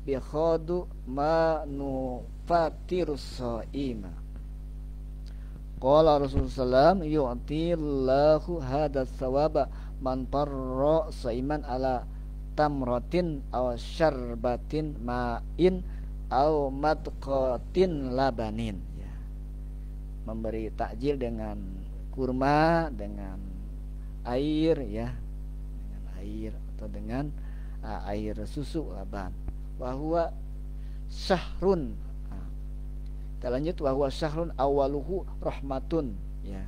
bi khadu ma nufatirus shaima. Qala Rasulullah sallallahu yu'tillahu hadas sawaba man tarra shaiman ala tamratin aw syarbatin ma'in aw madqatin labanin ya. Memberi takjil dengan kurma, dengan air ya, dengan air atau dengan air susu laban. Wa huwa syahrun. Kita lanjut, wa huwa syahrun awaluhu rahmatun ya.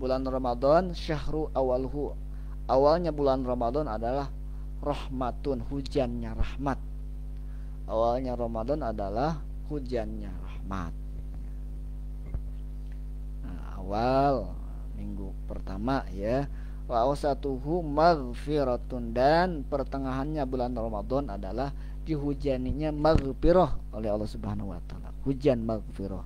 Bulan Ramadan syahru awaluhu, awalnya bulan Ramadan adalah rahmatun, hujannya rahmat. Awalnya Ramadan adalah hujannya rahmat. Awal minggu pertama ya. Wa awsatuhu maghfiratun, dan pertengahannya bulan Ramadan adalah dihujaninya maghfirah oleh Allah Subhanahu wa taala, hujan maghfirah.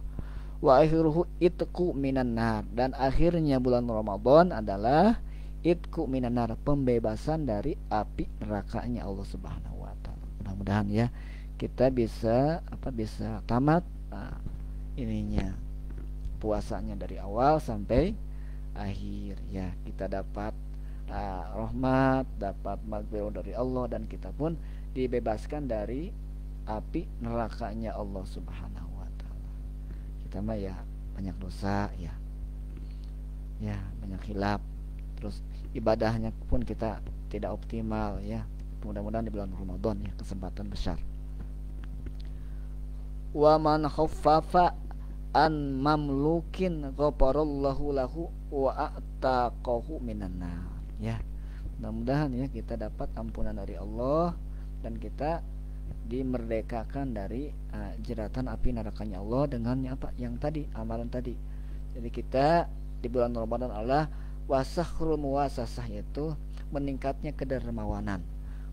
Wa akhiruhu itqu minan nar, dan akhirnya bulan Ramadan adalah itqu minan nar, pembebasan dari api nerakanya Allah Subhanahu wa taala. Mudah-mudahan ya kita bisa tamat ininya puasanya dari awal sampai akhir ya. Kita dapat rahmat, dapat maghfirah dari Allah, dan kita pun dibebaskan dari api nerakanya Allah Subhanahu wa taala. Kita mah ya banyak dosa ya, banyak khilaf, terus ibadahnya pun kita tidak optimal ya. Mudah-mudahan di bulan Ramadan ya kesempatan besar. Wa man khaffafa an mamlukin ghafarallahu lahu wa a'taqahu minan nar ya. Mudah-mudahan ya kita dapat ampunan dari Allah, dan kita dimerdekakan dari jeratan api nerakanya Allah dengan yang tadi, amalan tadi, Jadi kita di bulan Ramadan adalah wasahrul muwasasah, yaitu meningkatnya kedermawanan,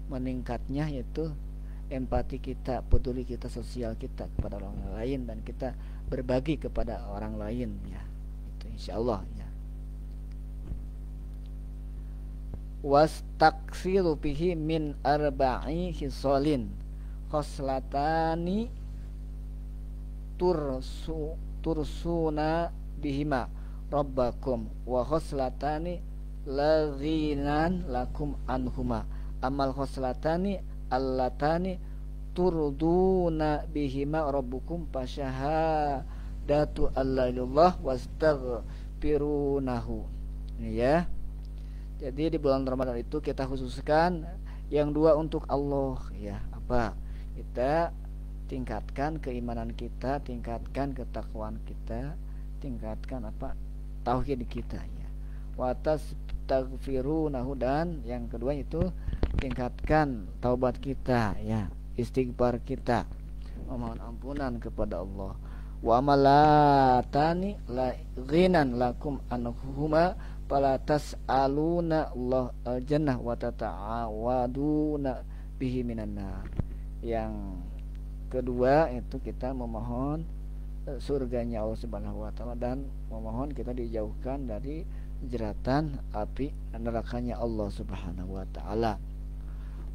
meningkatnya yaitu empati kita, peduli kita, sosial kita kepada orang lain, dan kita berbagi kepada orang lain ya. Itu insyaallah ya. Wastaksiru bihi min arba'i khisalin khoslatani tursuna bihima rabbakum wa khoslatani laghinan lakum anhuma amal khoslatani allatani turduna bihima rabbukum fasyahadatu alla ilallah wastaghfirunahu. Ini ya. Jadi di bulan Ramadan itu kita khususkan yang dua untuk Allah ya. Apa? Kita tingkatkan keimanan kita, tingkatkan ketakwaan kita, tingkatkan apa? Tauhid kita ya. Wa tastaghfirunahu, dan yang kedua itu tingkatkan taubat kita ya, istighfar kita, memohon ampunan kepada Allah. Wa amalatani la ghinan lakum anhuma fala tas'aluna Allah al-jannah wa tata'awaduna bihi minan nar. Yang kedua itu kita memohon surganya Allah Subhanahu wa taala, dan memohon kita dijauhkan dari jeratan api nerakanya Allah Subhanahu wa taala.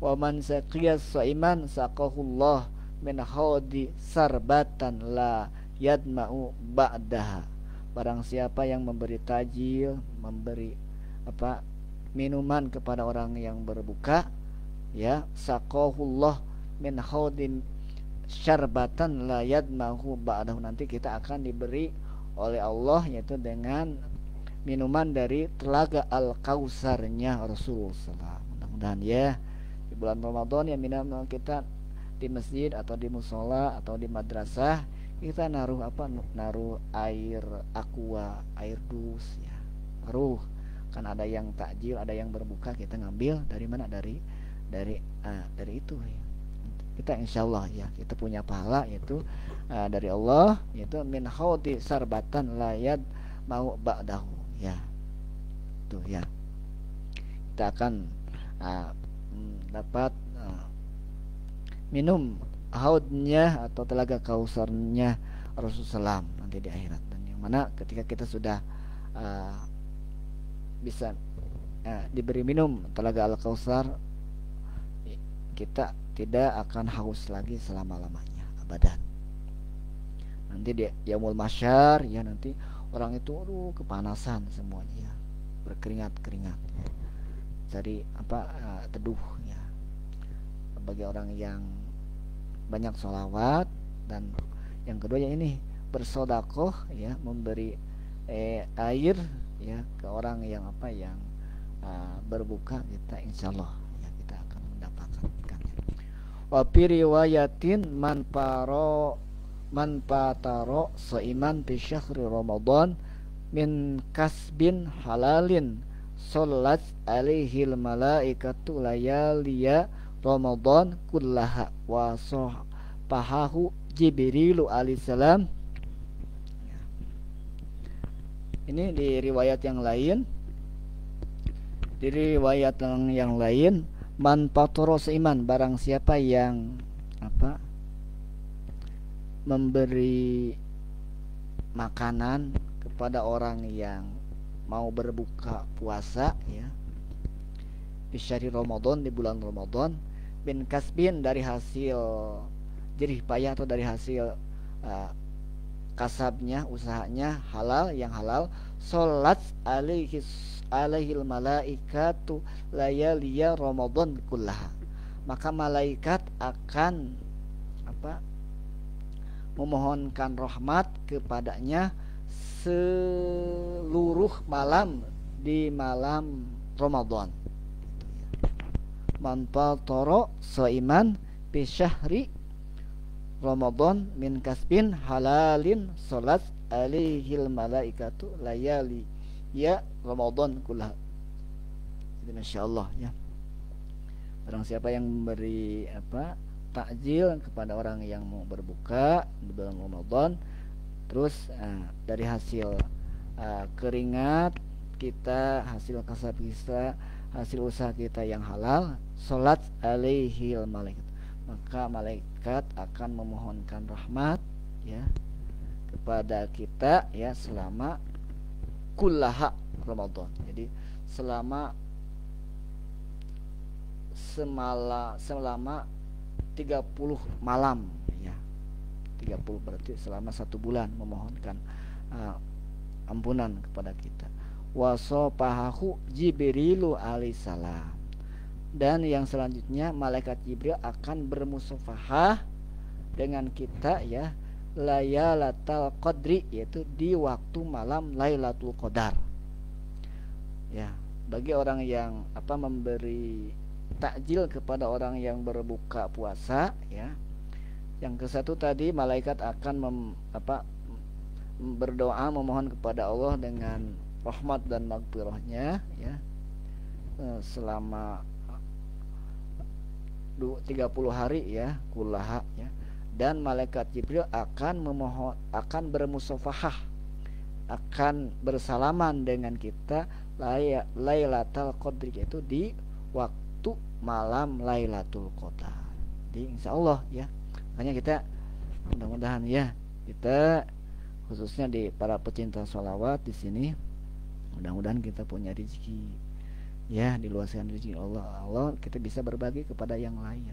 Wa man saqiyas saiman saqahullah min haudi sarbatan la yadma'u ba'daha. Barang siapa yang memberi tajil, memberi apa minuman kepada orang yang berbuka ya, saqahullah min haudin syarbatan la yadma'u ba'dahu, nanti kita akan diberi oleh Allah yaitu dengan minuman dari telaga Al-Kausarnya Rasulullah SAW. Mudah-mudahan ya di bulan Ramadan ya minum kita di masjid atau di musola atau di madrasah kita naruh apa, naruh air aqua, air dus ya, naruh. Kan ada yang takjil, ada yang berbuka, kita ngambil dari mana, dari itu ya. Kita insyaallah ya kita punya pahala yaitu dari Allah, yaitu min haudi sarbatan layad mau ba'dahu ya. Tuh ya, kita akan dapat minum haudnya atau telaga kausarnya Rasulullah SAW nanti di akhirat, dan yang mana ketika kita sudah bisa diberi minum telaga Al-Kausar, kita tidak akan haus lagi selama-lamanya abadan. Nanti di yaumul mahsyar ya, nanti orang itu kepanasan semuanya ya, berkeringat-keringat cari apa teduh ya. Bagi orang yang banyak sholawat, dan yang kedua ya ini bersodakoh ya, memberi air ya ke orang yang apa, yang berbuka, kita insyaallah ya kita akan mendapatkannya. Wa fi riwayatin man pataro saiman fi syahri Ramadan min kasbin halalin sallat alaihil malaikatu layaliya Ramadan kullaha wa pahahu Jibrilu alaihissalam. Ini di riwayat yang lain, man patoro seiman, barang siapa yang apa memberi makanan kepada orang yang mau berbuka puasa ya, di syahri Ramadan, di bulan Ramadan, bin kasbin, dari hasil jerih payah atau dari hasil kasabnya, usahanya halal, yang halal, salat alaihil malaikatu layaliya Ramadan kullaha, maka malaikat akan apa memohonkan rahmat kepadanya seluruh malam di malam Ramadan. Man fatara shaiman fi syahri Ramadan min kasbin halalin salat alaihil malaikatu layali ya Ramadan kullah. Jadi masyaallah ya. Barang siapa yang memberi apa takjil kepada orang yang mau berbuka di bulan Ramadan, terus dari hasil keringat kita, hasil kasab kita, hasil usaha kita yang halal, salat alaihil malaikat, maka malaikat akan memohonkan rahmat ya kepada kita ya selama kullaha Ramadan. Jadi selama 30 malam ya. 30 berarti selama 1 bulan memohonkan ampunan kepada kita. Wasopahahu Jibrilu alaihissalam, dan yang selanjutnya malaikat Jibril akan bermusafahah dengan kita ya layalatul qadri, yaitu di waktu malam Lailatul Qadar ya. Bagi orang yang memberi takjil kepada orang yang berbuka puasa ya. Yang ke-1 tadi malaikat akan berdoa memohon kepada Allah dengan rahmat dan maghfirahnya ya selama 30 hari ya kullaha ya. Dan malaikat Jibril akan bermusafahah, akan bersalaman dengan kita Lailatul Qadri, yaitu di waktu malam Lailatul Qadar. Jadi insyaallah ya. Makanya kita mudah-mudahan ya, kita khususnya di para pecinta sholawat di sini, mudah-mudahan kita punya rezeki ya, diluaskan rezeki Allah, kita bisa berbagi kepada yang lain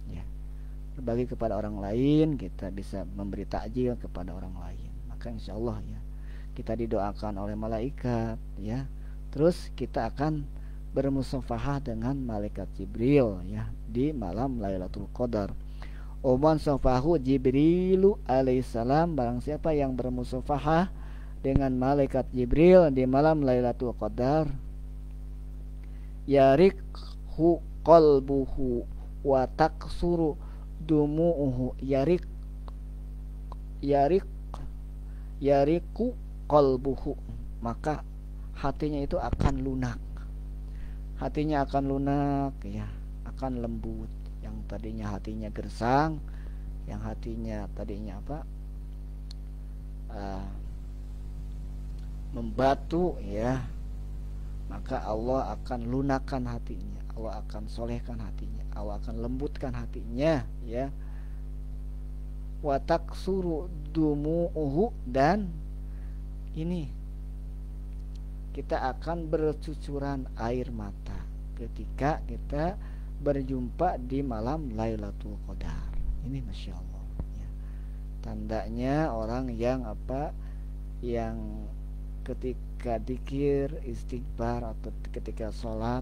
ya. Berbagi kepada orang lain, kita bisa memberi takjil kepada orang lain. Maka insyaallah ya, kita didoakan oleh malaikat ya. Terus kita akan bermusafahah dengan malaikat Jibril ya di malam Lailatul Qadar. Oman safahu Jibrilu alaihissalam, barang siapa yang bermusafahah dengan malaikat Jibril di malam Lailatul Qadar, yarikhu qalbuhu wa taksuru dumu'uhu. Yariku qalbuhu, maka hatinya itu akan lunak. Hatinya akan lunak ya, akan lembut. Yang tadinya hatinya gersang, yang hatinya tadinya membatu ya, maka Allah akan lunakkan hatinya, Allah akan solehkan hatinya, Allah akan lembutkan hatinya ya. Watak suru dumu'uhu, dan ini kita akan bercucuran air mata ketika kita berjumpa di malam Lailatul Qadar. Ini Masya Allah ya. Tandanya orang yang yang ketika dzikir, istighfar atau ketika sholat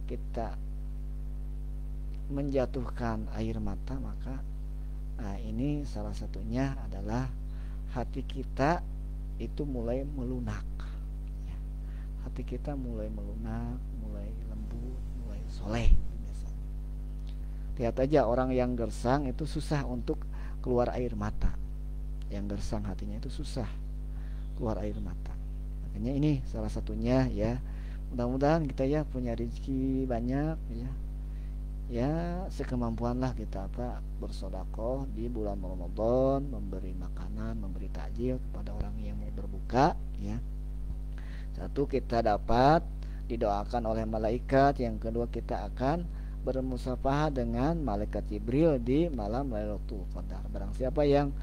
kita menjatuhkan air mata, maka ini salah satunya adalah hati kita itu mulai melunak ya. Hati kita mulai melunak, mulai lembut, mulai soleh. Lihat aja orang yang gersang itu susah untuk keluar air mata. Yang gersang hatinya itu susah keluar air mata. Makanya ini salah satunya ya. Mudah-mudahan kita ya punya rezeki banyak ya. Ya sekemampuan lah kita bersedekah di bulan Ramadan, memberi makanan, memberi takjil kepada orang yang mau berbuka ya. Satu, kita dapat didoakan oleh malaikat. Yang kedua, kita akan bermusafahah dengan malaikat Jibril di malam Lailatul Qadar. Barang siapa yang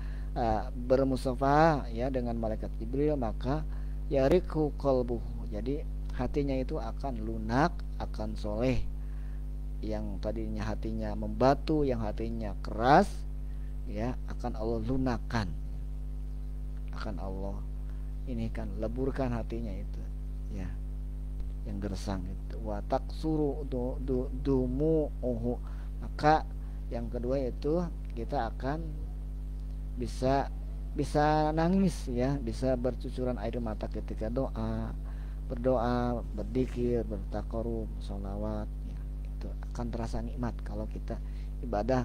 bermusafahah ya dengan malaikat Jibril, maka yarikhu qalbuhu, jadi hatinya itu akan lunak, akan soleh. Yang tadinya hatinya membatu, yang hatinya keras ya, akan Allah lunakan, akan Allah ini kan leburkan hatinya itu ya, yang gersang itu. Wa taksuru dumu'uhu, maka yang kedua itu kita akan bisa nangis ya, bisa bercucuran air mata ketika berdoa, berzikir, bertakarub, sholawat ya. Itu akan terasa nikmat kalau kita ibadah.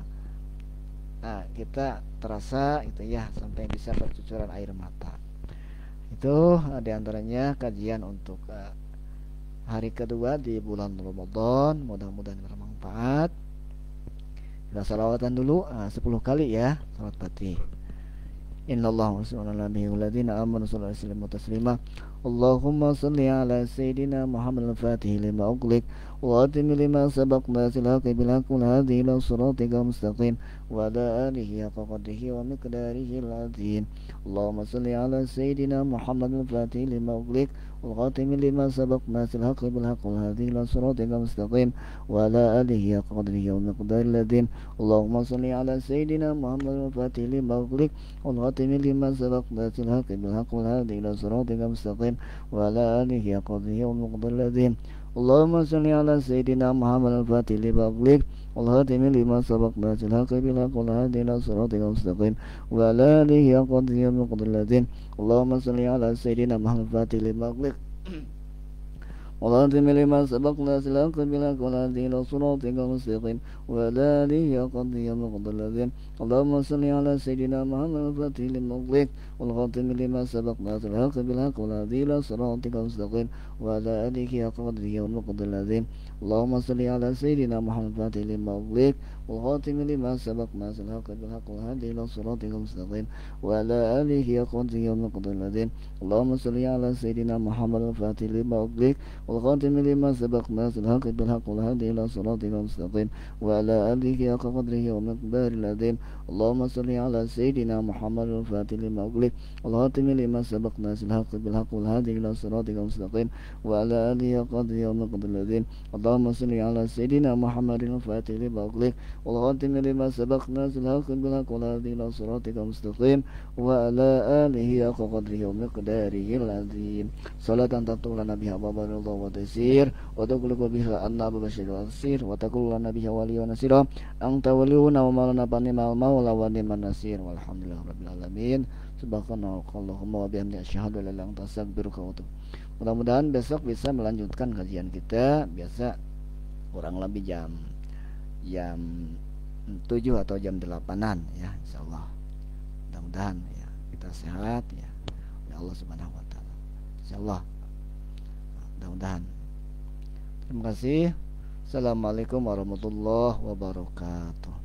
Kita terasa itu ya, sampai bisa bercucuran air mata. Itu diantaranya kajian untuk hari kedua di bulan Ramadan. Mudah-mudahan bermanfaat. Kita salawatan dulu 10 kali ya, salat Fatih. Innallaha wa sallallahu walladzina amanu sallallahu alaihi wasallam taslima. Allahumma salli ala sayyidina Muhammad al-Fatih lima ughliq wa atim lima sabaq nasil haqqi bil haqqi wal hadi ila siratika mustaqim wa ala alihi haqqa qadrihi wa miqdarihi al-azim. Allahumma salli ala sayyidina Muhammad al-Fatih lima ughliq والخاتم لما سبق ناصر الحق بالحق والهادي إلى صراطك المستقيم وعلى آله حق قدره ومقدار الذين. اللهم صل على سيدنا محمد الفاتح لما أغلق والخاتم لما سبق ناصر الحق بالحق والهادي إلى صراطك المستقيم وعلى آله حق قدره ومقدار الذين. اللهم صل على سيدنا محمد الفاتح لما أغلق والخاتم لما سبق ناصر الحق بالحق والهادي إلى صراطك المستقيم وعلى آله حق قدره ومقدار الذين. اللهم صل على سيدنا محمد الفاتح لما أغلق والخاتم لما سبق ناصر الحق بالحق والهادي إلى صراطك المستقيم وعلى آله حق قدره ومقدار الذين. اللهم صل على سيدنا محمد الفاتح لما أغلق والخاتم لما سبق ناصر الحق بالحق والهادي إلى صراطك المستقيم وعلى آله حق قدره ومقدار الذين. اللهم صل على سيدنا محمد الفاتح لما أغلق والخاتم لما سبق ناصر الحق بالحق والهادي إلى صراطك المستقيم وعلى آله حق قدره ومقدار الذين. اللهم صل على سيدنا محمد الفاتح لما أغلق والخاتم لما سبق ناصر الحق بالحق والهادي إلى صراطك المستقيم وعلى آله حق قدره ومقدار الذين. اللهم صل على سيدنا محمد الفاتح لما أغلق والخاتم لما سبق ناصر الحق بالحق والهادي إلى صراطك المستقيم وعلى آله حق قدره ومقدار الذين. اللهم صل على سيدنا محمد الفاتح لما أغلق والخاتم لما سبق ناصر الحق بالحق والهادي إلى صراطك المستقيم وعلى آله حق قدره ومقداره العظيم. صلاة تطول لنا بها باب الرضا والتيسير وتغلق بها عنا باب الشر والعسير وتكون لنا بها وليا ونصيرا. أنت ولينا ومولانا فنعم المولى ونعم النصير والحمد لله رب العالمين. Subhanallahumma wa bihamdika asyhadu an la ilaha illa anta astaghfiruka wa atubu. Mudah-mudahan besok bisa melanjutkan kajian kita. Biasa kurang lebih jam 7 atau jam 8-an ya, insyaallah. Mudah-mudahan ya kita sehat ya. Ya Allah Subhanahu wa taala. Insyaallah. Mudah-mudahan. Terima kasih. Assalamualaikum warahmatullahi wabarakatuh.